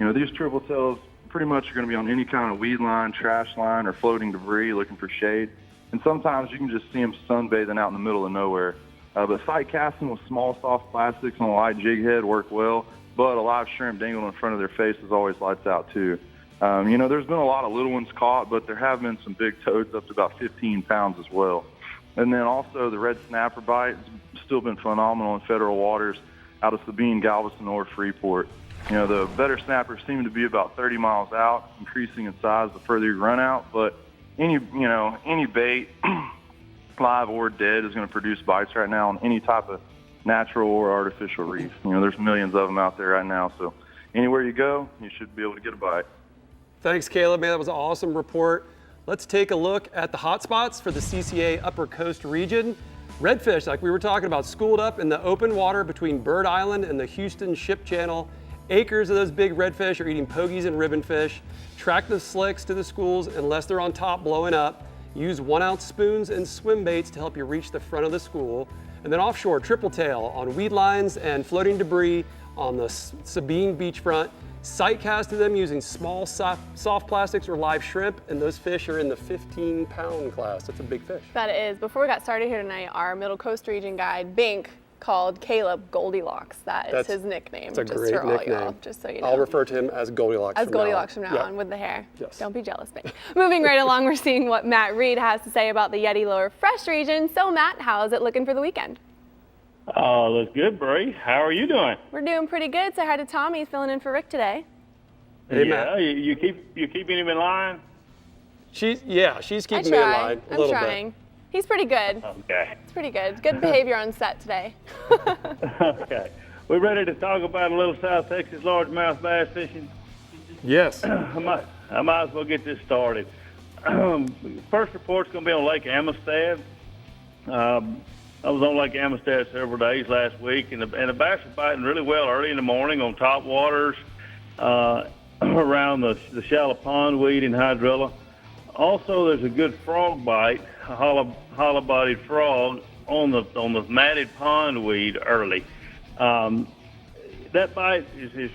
[SPEAKER 17] These triple tails pretty much are going to be on any kind of weed line, trash line, or floating debris looking for shade. And sometimes you can just see them sunbathing out in the middle of nowhere. But sight casting with small, soft plastics on a light jig head work well, but a live shrimp dangled in front of their faces always lights out too. There's been a lot of little ones caught, but there have been some big toads up to about 15 pounds as well. And then also the red snapper bite has still been phenomenal in federal waters out of Sabine, Galveston, or Freeport. The better snappers seem to be about 30 miles out, increasing in size the further you run out, but any bait, live or dead, is going to produce bites right now on any type of natural or artificial reef. There's millions of them out there right now, so anywhere you go, you should be able to get a bite.
[SPEAKER 2] Thanks, Caleb. Man, that was an awesome report. Let's take a look at the hot spots for the CCA Upper Coast region. Redfish, like we were talking about, schooled up in the open water between Bird Island and the Houston Ship Channel. Acres of those big redfish are eating pogies and ribbonfish. Track the slicks to the schools unless they're on top blowing up. Use 1-ounce spoons and swim baits to help you reach the front of the school. And then offshore, triple tail on weed lines and floating debris on the Sabine beachfront. Sight cast to them using small soft plastics or live shrimp, and those fish are in the 15-pound class. That's a big fish.
[SPEAKER 1] That is. Before we got started here tonight, our Middle Coast region guide, Bink, called Caleb Goldilocks. That's his nickname.
[SPEAKER 2] That's a
[SPEAKER 1] just
[SPEAKER 2] great
[SPEAKER 1] for all
[SPEAKER 2] nickname.
[SPEAKER 1] y'all, just so you know.
[SPEAKER 2] I'll refer to him as Goldilocks.
[SPEAKER 1] As Goldilocks from now on with the hair. Yes. Don't be jealous, Bink. Moving right along, we're seeing what Matt Reed has to say about the Yeti Lower Fresh region. So Matt, how is it looking for the weekend?
[SPEAKER 18] Oh, looks good, Bree. How are you doing?
[SPEAKER 1] We're doing pretty good. Say hi to Tommy. He's filling in for Rick today.
[SPEAKER 2] Hey,
[SPEAKER 18] yeah, you keeping him in line?
[SPEAKER 2] She's keeping me in line a little bit.
[SPEAKER 1] I'm trying. He's pretty good.
[SPEAKER 18] Okay.
[SPEAKER 1] It's pretty good. Good behavior on set today.
[SPEAKER 18] Okay. We ready to talk about a little South Texas largemouth bass fishing?
[SPEAKER 2] Yes.
[SPEAKER 18] I might as well get this started. First report's going to be on Lake Amistad. I was on Lake Amistad several days last week, and the bass are biting really well early in the morning on top waters around the shallow pondweed and hydrilla. Also, there's a good frog bite, a hollow-bodied frog on the matted pondweed early. That bite is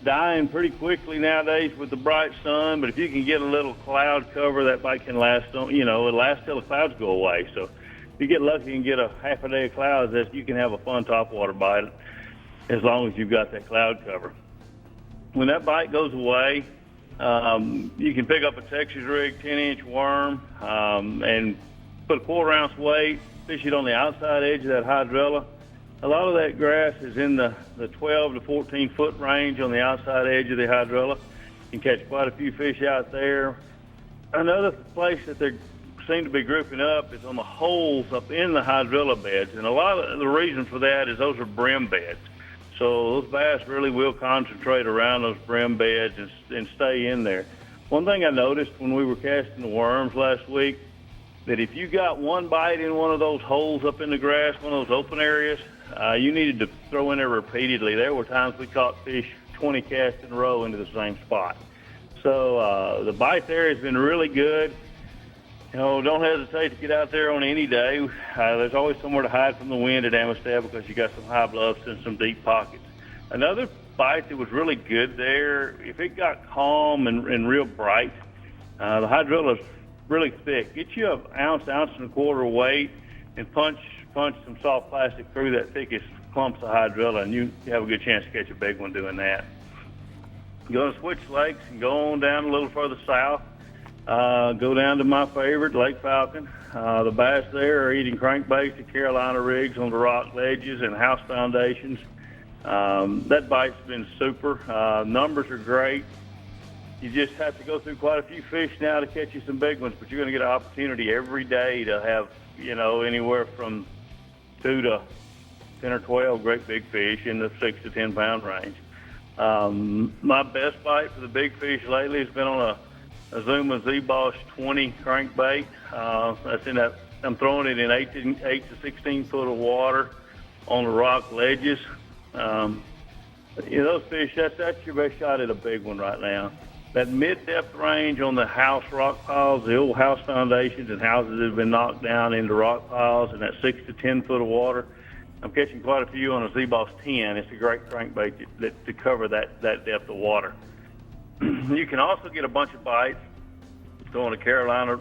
[SPEAKER 18] dying pretty quickly nowadays with the bright sun, but if you can get a little cloud cover, that bite can last, it'll last till the clouds go away. So if you get lucky and get a half a day of clouds, you can have a fun topwater bite as long as you've got that cloud cover. When that bite goes away, you can pick up a Texas rig 10-inch worm and put a 1/4 ounce weight, fish it on the outside edge of that hydrilla. A lot of that grass is in the 12 to 14 foot range on the outside edge of the hydrilla. You can catch quite a few fish out there. Another place that they seem to be grouping up is on the holes up in the hydrilla beds, and a lot of the reason for that is those are brim beds. So those bass really will concentrate around those brim beds and stay in there. One thing I noticed when we were casting the worms last week, that if you got one bite in one of those holes up in the grass, one of those open areas, you needed to throw in there repeatedly. There were times we caught fish 20 casts in a row into the same spot. So the bite there has been really good. Don't hesitate to get out there on any day. There's always somewhere to hide from the wind at Amistad because you got some high bluffs and some deep pockets. Another bite that was really good there, if it got calm and real bright, the hydrilla's really thick. Get you an ounce and a 1/4 weight and punch some soft plastic through that thickest clumps of hydrilla, and you have a good chance to catch a big one doing that. Go to Switch Lakes and go on down a little further south. Go down to my favorite, Lake Falcon. The bass there are eating crankbaits and Carolina rigs on the rock ledges and house foundations. That bite's been super. Numbers are great. You just have to go through quite a few fish now to catch you some big ones, but you're going to get an opportunity every day to have, anywhere from 2 to 10 or 12 great big fish in the 6 to 10 pound range. My best bite for the big fish lately has been on a Zuma Z-Boss 20 crankbait. I'm throwing it in 8 to 16 foot of water on the rock ledges. Those fish, that's your best shot at a big one right now. That mid-depth range on the house rock piles, the old house foundations and houses that have been knocked down into rock piles, and that 6 to 10 foot of water, I'm catching quite a few on a Z-Boss 10. It's a great crankbait to cover that depth of water. You can also get a bunch of bites throwing a Carolina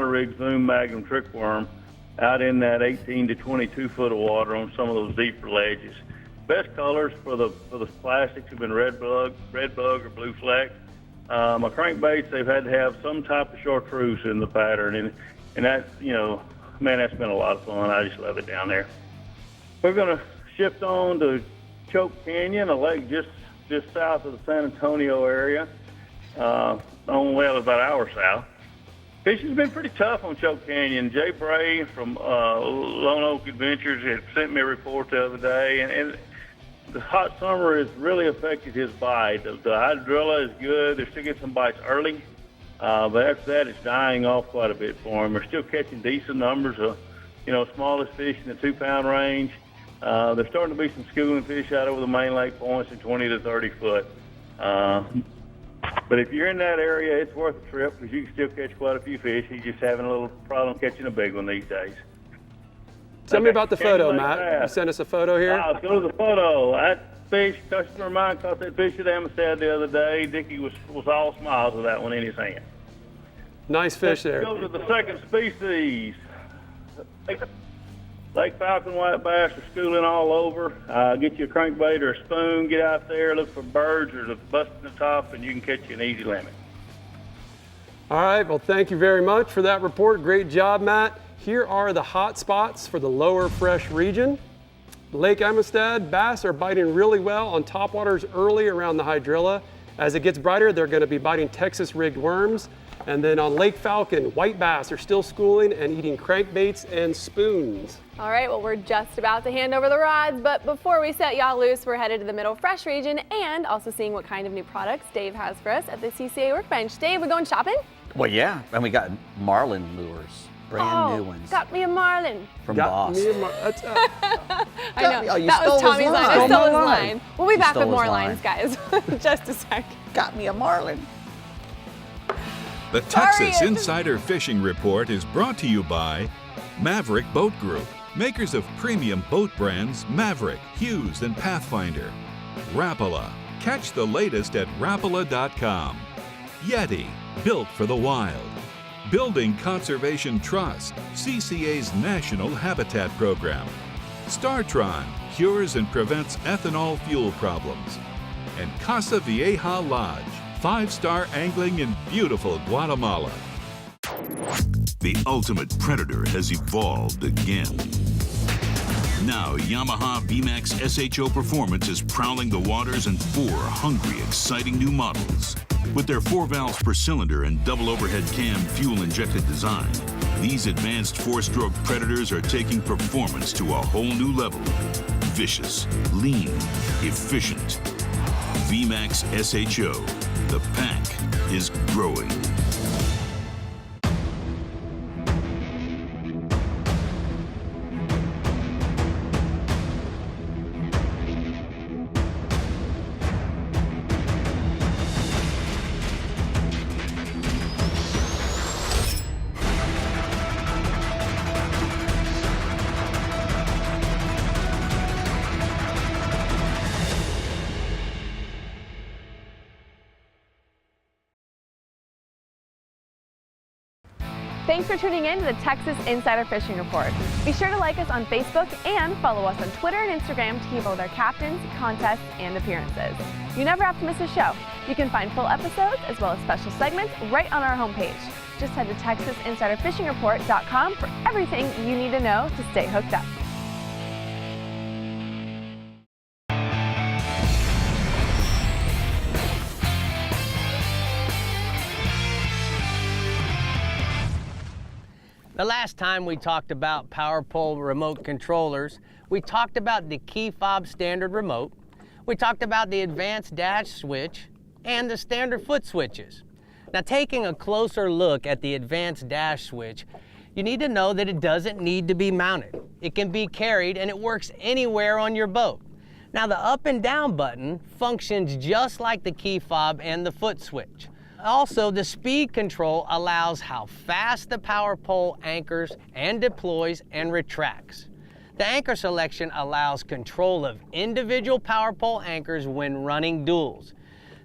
[SPEAKER 18] rig Zoom Magnum trick worm out in that 18 to 22 foot of water on some of those deeper ledges. Best colors for the plastics have been red bug or blue fleck. My crankbaits, they've had to have some type of chartreuse in the pattern, and that, you know, man, that's been a lot of fun. I just love it down there. We're going to shift on to Choke Canyon, a lake just south of the San Antonio area, about an hour south. Fishing's been pretty tough on Choke Canyon. Jay Bray from Lone Oak Adventures had sent me a report the other day, and the hot summer has really affected his bite. The hydrilla is good. They're still getting some bites early, but after that, it's dying off quite a bit for him. They're still catching decent numbers of, you know, smallest fish in the 2-pound range. There's starting to be some schooling fish out over the main lake points in 20 to 30 foot. But if you're in that area, it's worth a trip because you can still catch quite a few fish. He's just having a little problem catching a big one these days.
[SPEAKER 2] Tell me about the photo, Matt. You sent us a photo here.
[SPEAKER 18] Let's go to the photo. That fish, customer of mine caught that fish at Amistad the other day. Dickie was all smiles with that one in his hand.
[SPEAKER 2] Nice fish there.
[SPEAKER 18] Let's go to the second species. Lake Falcon white bass are schooling all over. Get you a crankbait or a spoon, get out there, look for birds or the bust in the top, and you can catch you an easy limit.
[SPEAKER 2] All right, well, thank you very much for that report. Great job, Matt. Here are the hot spots for the lower fresh region. Lake Amistad bass are biting really well on topwaters early around the hydrilla. As it gets brighter, they're going to be biting Texas rigged worms. And then on Lake Falcon, white bass are still schooling and eating crankbaits and spoons.
[SPEAKER 1] All right, well, we're just about to hand over the rods, but before we set y'all loose, we're headed to the Middle Fresh region and also seeing what kind of new products Dave has for us at the CCA Workbench. Dave, we going shopping?
[SPEAKER 3] Well, yeah, and we got marlin lures, brand new ones.
[SPEAKER 1] Got me a marlin.
[SPEAKER 3] From Boss.
[SPEAKER 1] I know, that was Tommy's line. I stole his line. We'll be back with more lines, guys. Just a sec.
[SPEAKER 3] Got me a marlin.
[SPEAKER 6] The Texas Insider Fishing Report is brought to you by Maverick Boat Group, makers of premium boat brands Maverick, Hughes, and Pathfinder. Rapala, catch the latest at Rapala.com. Yeti, built for the wild. Building Conservation Trust, CCA's National Habitat Program. StarTron, cures and prevents ethanol fuel problems. And Casa Vieja Lodge, 5-star angling in beautiful Guatemala.
[SPEAKER 7] The ultimate predator has evolved again. Now, Yamaha VMAX SHO Performance is prowling the waters in 4 hungry, exciting new models. With their 4 valves per cylinder and double overhead cam fuel-injected design, these advanced 4-stroke predators are taking performance to a whole new level. Vicious, lean, efficient. VMAX SHO. The pack is growing.
[SPEAKER 1] Thanks for tuning in to the Texas Insider Fishing Report. Be sure to like us on Facebook and follow us on Twitter and Instagram to keep up with our captains, contests, and appearances. You never have to miss a show. You can find full episodes as well as special segments right on our homepage. Just head to TexasInsiderFishingReport.com for everything you need to know to stay hooked up.
[SPEAKER 16] The last time we talked about power pole remote controllers, we talked about the key fob standard remote, we talked about the advanced dash switch, and the standard foot switches. Now, taking a closer look at the advanced dash switch, you need to know that it doesn't need to be mounted. It can be carried and it works anywhere on your boat. Now, the up and down button functions just like the key fob and the foot switch. Also, the speed control allows how fast the power pole anchors and deploys and retracts. The anchor selection allows control of individual power pole anchors when running duels.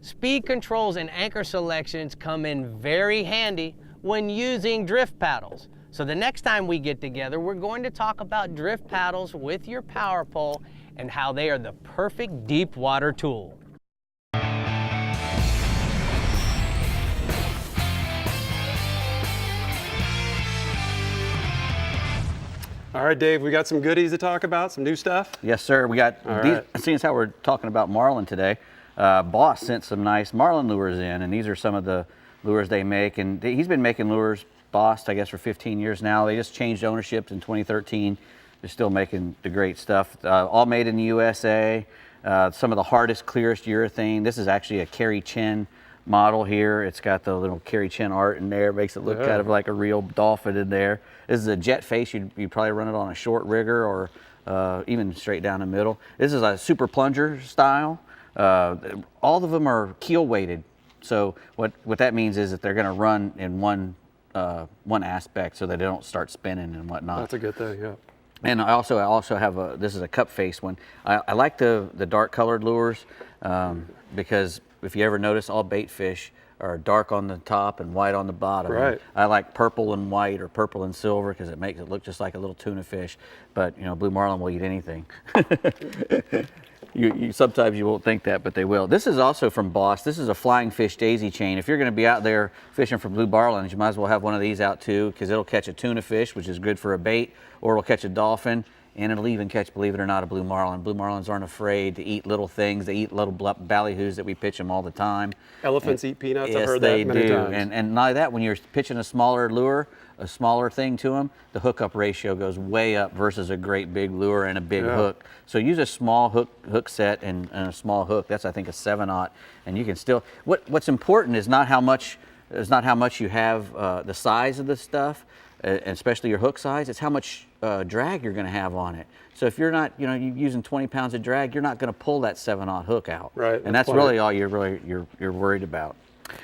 [SPEAKER 16] Speed controls and anchor selections come in very handy when using drift paddles. So the next time we get together, we're going to talk about drift paddles with your power pole and how they are the perfect deep water tool.
[SPEAKER 2] All right, Dave, we got some goodies to talk about, some new stuff?
[SPEAKER 3] Yes, sir. We got, seeing as how we're talking about marlin today, Boss sent some nice marlin lures in, and these are some of the lures they make. And he's been making lures, Boss, I guess, for 15 years now. They just changed ownership in 2013. They're still making the great stuff. All made in the USA. Some of the hardest, clearest urethane. This is actually a Kerry Chen model here. It's got the little Kerry Chen art in there. It makes it look kind of like a real dolphin in there. This is a jet face. You'd probably run it on a short rigger or even straight down the middle. This is a super plunger style. All of them are keel weighted. So what that means is that they're going to run in one aspect so that they don't start spinning and whatnot.
[SPEAKER 2] That's a good thing, yeah.
[SPEAKER 3] And I also have this is a cup face one. I like the dark colored lures because if you ever notice, all bait fish are dark on the top and white on the bottom.
[SPEAKER 2] Right.
[SPEAKER 3] I like purple and white or purple and silver because it makes it look just like a little tuna fish. But you know, blue marlin will eat anything. You sometimes you won't think that, but they will. This is also from Boss. This is a flying fish daisy chain. If you're going to be out there fishing for blue marlins, you might as well have one of these out too, because it'll catch a tuna fish, which is good for a bait, or it'll catch a dolphin, and it'll even catch, believe it or not, a blue marlin. Blue marlins aren't afraid to eat little things. They eat little ballyhoos that we pitch them all the time.
[SPEAKER 2] Elephants eat peanuts.
[SPEAKER 3] Yes,
[SPEAKER 2] I've heard that many times.
[SPEAKER 3] And not only that, when you're pitching a smaller lure, a smaller thing to them, the hookup ratio goes way up versus a great big lure and a big hook. So use a small hook set and a small hook. That's, I think, a 7/0, and you can still. What's important is not how much you have the size of the stuff, especially your hook size. It's how much drag you're going to have on it. So if you're not, you're using 20 pounds of drag, you're not going to pull that 7/0 hook out.
[SPEAKER 2] Right.
[SPEAKER 3] And that's really all you're worried about.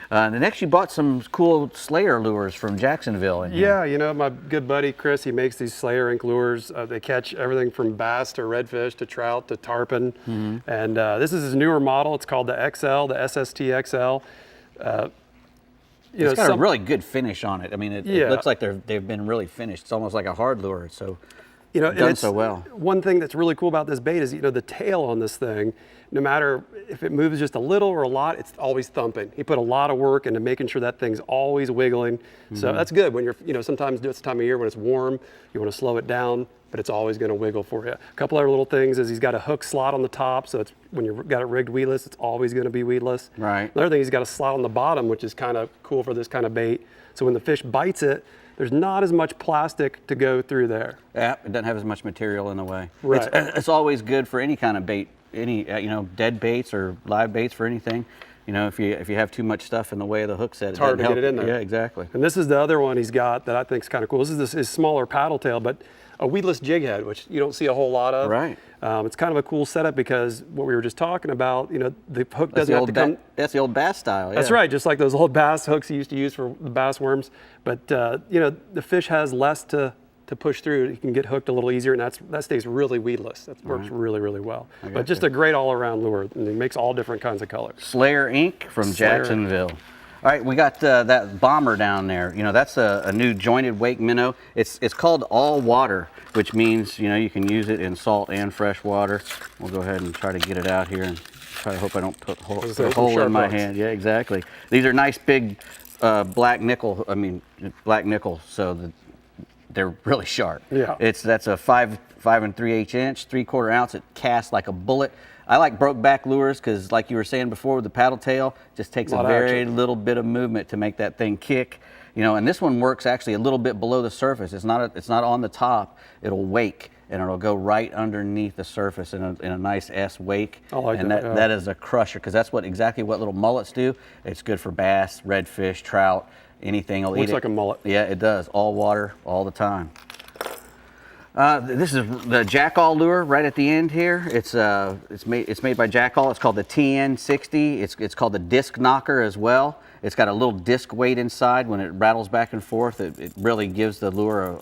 [SPEAKER 3] The next, you bought some cool Slayer lures from Jacksonville.
[SPEAKER 2] Yeah, my good buddy Chris, he makes these Slayer ink lures. They catch everything from bass to redfish to trout to tarpon. And this is his newer model. It's called the XL, the SST XL.
[SPEAKER 3] It's got a really good finish on it. I mean, it looks like they've been really finished. It's almost like a hard lure. So done so well.
[SPEAKER 2] One thing that's really cool about this bait is, the tail on this thing, no matter if it moves just a little or a lot, it's always thumping. He put a lot of work into making sure that thing's always wiggling. So that's good when you're, sometimes this time of year when it's warm, you want to slow it down, but it's always going to wiggle for you. A couple other little things is he's got a hook slot on the top, so it's when you've got it rigged weedless, it's always going to be weedless.
[SPEAKER 3] Right.
[SPEAKER 2] Another thing, he's got a slot on the bottom, which is kind of cool for this kind of bait. So when the fish bites it, there's not as much plastic to go through there.
[SPEAKER 3] Yeah, it doesn't have as much material in the way.
[SPEAKER 2] Right.
[SPEAKER 3] It's always good for any kind of bait, any dead baits or live baits for anything. If you have too much stuff in the way of the hook set,
[SPEAKER 2] it's hard to get it in there.
[SPEAKER 3] Yeah, exactly.
[SPEAKER 2] And this is the other one he's got that I think is kind of cool. This is his smaller paddle tail, but a weedless jig head, which you don't see a whole lot of.
[SPEAKER 3] Right.
[SPEAKER 2] It's kind of a cool setup because what we were just talking about, the hook doesn't have to come.
[SPEAKER 3] That's the old bass style. Yeah.
[SPEAKER 2] That's right, just like those old bass hooks he used to use for the bass worms. But the fish has less to push through. You can get hooked a little easier, and that stays really weedless. That works really, really well. But just a great all-around lure, and it makes all different kinds of colors.
[SPEAKER 3] Slayer Ink from Jacksonville. All right, we got that bomber down there. That's a new jointed wake minnow. It's called all water, which means you can use it in salt and fresh water. We'll go ahead and try to get it out here and try to hope I don't put a hole in my hand. Yeah, exactly. These are nice big black nickel. So they're really sharp.
[SPEAKER 2] Yeah.
[SPEAKER 3] That's a 5 3/8 inch, 3/4 ounce. It casts like a bullet. I like broke back lures because, like you were saying before, with the paddle tail, just takes a very little bit of movement to make that thing kick. And this one works actually a little bit below the surface. It's not on the top. It'll wake and it'll go right underneath the surface in a nice S wake.
[SPEAKER 2] I like
[SPEAKER 3] and
[SPEAKER 2] that.
[SPEAKER 3] That is a crusher because that's exactly what little mullets do. It's good for bass, redfish, trout, anything. It'll eat it.
[SPEAKER 2] Looks like a mullet.
[SPEAKER 3] Yeah, it does. All water, all the time. This is the Jackall lure right at the end here. It's made by Jackall. It's called the TN60. It's called the disc knocker as well. It's got a little disc weight inside. When it rattles back and forth, it really gives the lure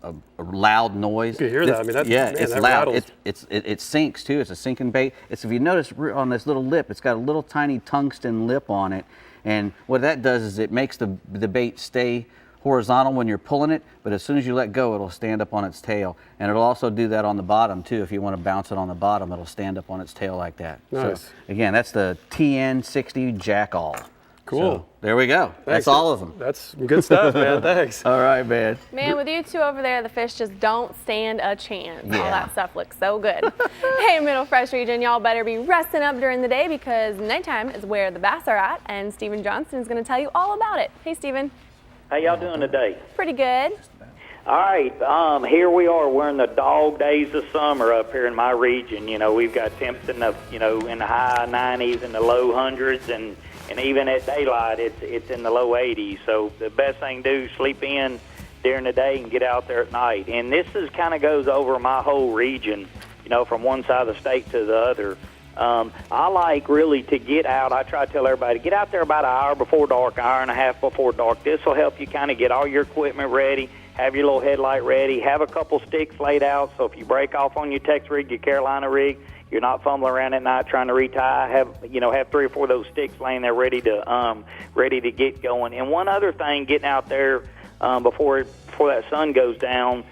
[SPEAKER 3] a loud noise.
[SPEAKER 2] You can hear that. I mean, that's,
[SPEAKER 3] yeah,
[SPEAKER 2] man,
[SPEAKER 3] it's
[SPEAKER 2] that
[SPEAKER 3] loud.
[SPEAKER 2] rattles.
[SPEAKER 3] It sinks too. It's a sinking bait. It's, if you notice on this little lip, it's got a little tiny tungsten lip on it, and what that does is it makes the bait stay horizontal when you're pulling it, but as soon as you let go, it'll stand up on its tail. And it'll also do that on the bottom too. If you want to bounce it on the bottom, it'll stand up on its tail like that.
[SPEAKER 2] Nice.
[SPEAKER 3] So, again, that's the TN60 Jackall.
[SPEAKER 2] Cool.
[SPEAKER 3] So, there we go.
[SPEAKER 2] Thanks.
[SPEAKER 3] That's all of them.
[SPEAKER 2] That's good stuff, man. Thanks.
[SPEAKER 3] All right, man.
[SPEAKER 1] Man, with you two over there, the fish just don't stand a chance. All
[SPEAKER 3] Yeah.
[SPEAKER 1] that stuff looks so good. Hey, Middle Fresh region, y'all better be resting up during the day because nighttime is where the bass are at, and Steven Johnston is going to tell you all about it. Hey, Steven.
[SPEAKER 19] How y'all doing today?
[SPEAKER 1] Pretty good.
[SPEAKER 19] All right, here we are. We're in the dog days of summer up here in my region. You know, we've got temps in the, in the high 90s and the low hundreds, and even at daylight, it's in the low 80s. So the best thing to do is sleep in during the day and get out there at night. And this is kind of goes over my whole region, from one side of the state to the other. I like really to get out. I try to tell everybody, get out there about an hour before dark, hour and a half before dark. This will help you kind of get all your equipment ready, have your little headlight ready, have a couple sticks laid out. So if you break off on your Tex rig, your Carolina rig, you're not fumbling around at night trying to retie. Have 3 or 4 of those sticks laying there ready to get going. And one other thing, getting out there before that sun goes down.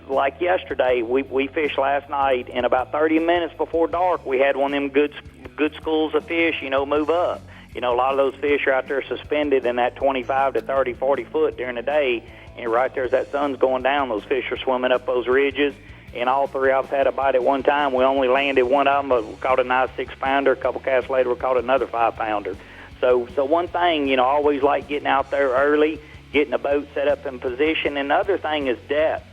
[SPEAKER 19] Like yesterday, we fished last night, and about 30 minutes before dark, we had one of them good schools of fish, move up. A lot of those fish are out there suspended in that 25 to 30, 40 foot during the day, and right there as that sun's going down, those fish are swimming up those ridges, and all 3 of us had a bite at one time. We only landed one of them, but we caught a nice 6-pounder. A couple casts later, we caught another 5-pounder. So one thing, I always like getting out there early, getting the boat set up in position. And the other thing is depth.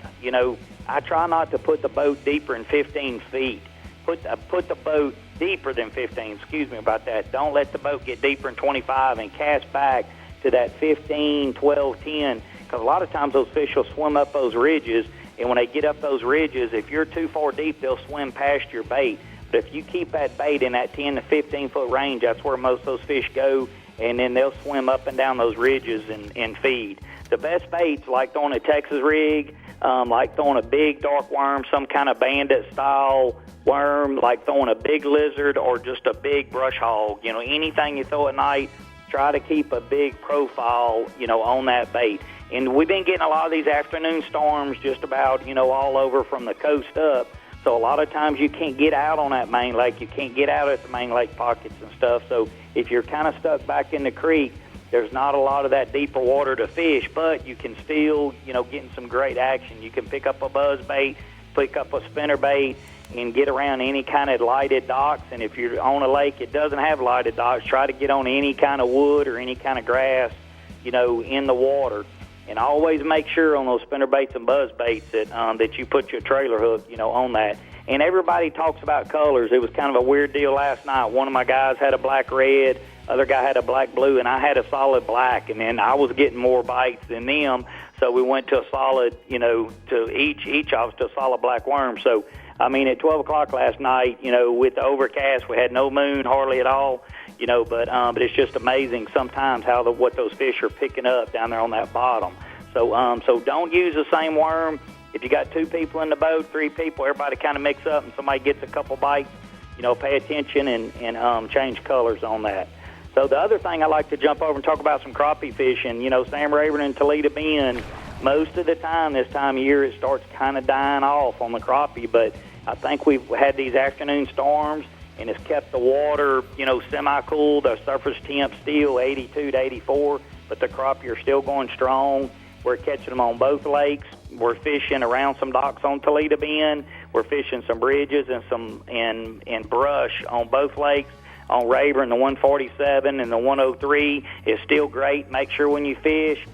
[SPEAKER 19] I try not to put the boat deeper than 15 feet. Put the boat deeper than 15, excuse me about that. Don't let the boat get deeper than 25 and cast back to that 15, 12, 10, because a lot of times those fish will swim up those ridges, and when they get up those ridges, if you're too far deep, they'll swim past your bait. But if you keep that bait in that 10 to 15-foot range, that's where most of those fish go, and then they'll swim up and down those ridges and feed. The best baits, like throwing a Texas rig, like throwing a big dark worm, some kind of bandit-style worm, like throwing a big lizard or just a big brush hog. Anything you throw at night, try to keep a big profile, on that bait. And we've been getting a lot of these afternoon storms just about, all over from the coast up. So a lot of times you can't get out on that main lake. You can't get out at the main lake pockets and stuff. So if you're kind of stuck back in the creek, there's not a lot of that deeper water to fish, but you can still, get in some great action. You can pick up a buzz bait, pick up a spinner bait, and get around any kind of lighted docks. And if you're on a lake that doesn't have lighted docks, try to get on any kind of wood or any kind of grass, in the water. And always make sure on those spinner baits and buzz baits that you put your trailer hook, on that. And everybody talks about colors. It was kind of a weird deal last night. One of my guys had a black red, other guy had a black blue, and I had a solid black. And then I was getting more bites than them, so we went to a solid, to each of us to a solid black worm. So, at 12 o'clock last night, with the overcast, we had no moon hardly at all. But it's just amazing sometimes what those fish are picking up down there on that bottom. So don't use the same worm. If you got 2 people in the boat, 3 people, everybody kind of mix up and somebody gets a couple bites, pay attention and change colors on that. So the other thing I like to jump over and talk about some crappie fishing. Sam Rayburn and Toledo Bend, most of the time this time of year it starts kind of dying off on the crappie, but I think we've had these afternoon storms and it's kept the water, semi-cool. The surface temp still 82 to 84, but the crappie are still going strong. We're catching them on both lakes. We're fishing around some docks on Toledo Bend. We're fishing some bridges and brush on both lakes. On Rayburn, the 147 and the 103 is still great. Make sure when you fish,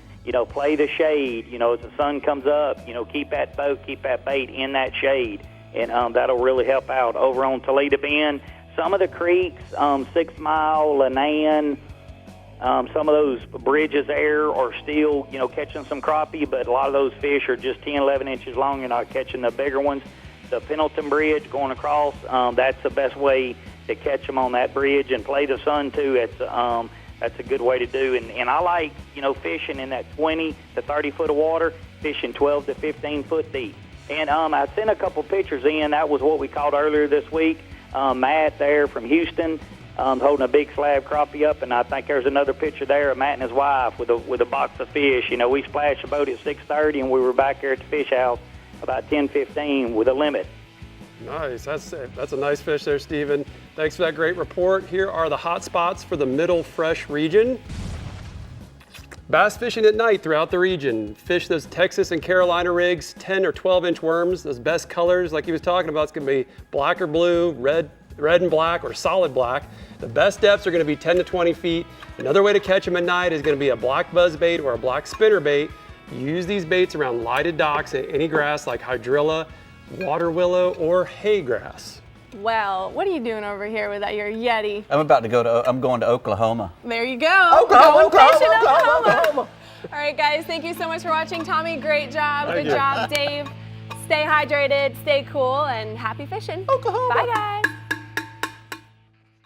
[SPEAKER 19] play the shade. As the sun comes up, keep that bait in that shade. And that'll really help out. Over on Toledo Bend, some of the creeks, 6 Mile, Lannan, some of those bridges there are still, catching some crappie, but a lot of those fish are just 10, 11 inches long. You're not catching the bigger ones. The Pendleton Bridge going across, that's the best way to catch them on that bridge, and play the sun too. That's a good way to do. And I like, fishing in that 20 to 30 foot of water. fishing 12 to 15 foot deep. And I sent a couple pictures in. That was what we caught earlier this week. Matt there from Houston holding a big slab crappie up, and I think there's another picture there of Matt and his wife with a box of fish. You know, we splashed the boat at 6:30, and we were back there at the fish house about 10:15 with a limit.
[SPEAKER 2] Nice. That's a nice fish there, Stephen. Thanks for that great report. Here are the hot spots for the middle fresh region. Bass fishing at night throughout the region. Fish those Texas and Carolina rigs, 10 or 12-inch worms, those best colors like he was talking about. It's going to be black or blue, red and black, or solid black. The best depths are going to be 10 to 20 feet. Another way to catch them at night is going to be a black buzz bait or a black spinner bait. Use these baits around lighted docks and any grass like hydrilla, water willow, or hay grass.
[SPEAKER 1] Well, what are you doing over here with your Yeti?
[SPEAKER 3] I'm going to Oklahoma.
[SPEAKER 1] There you go. Going fishing in Oklahoma. All right, guys, thank you so much for watching. Tommy, great job. Good job, Dave. Stay hydrated, stay cool, and happy fishing. Oklahoma. Bye, guys.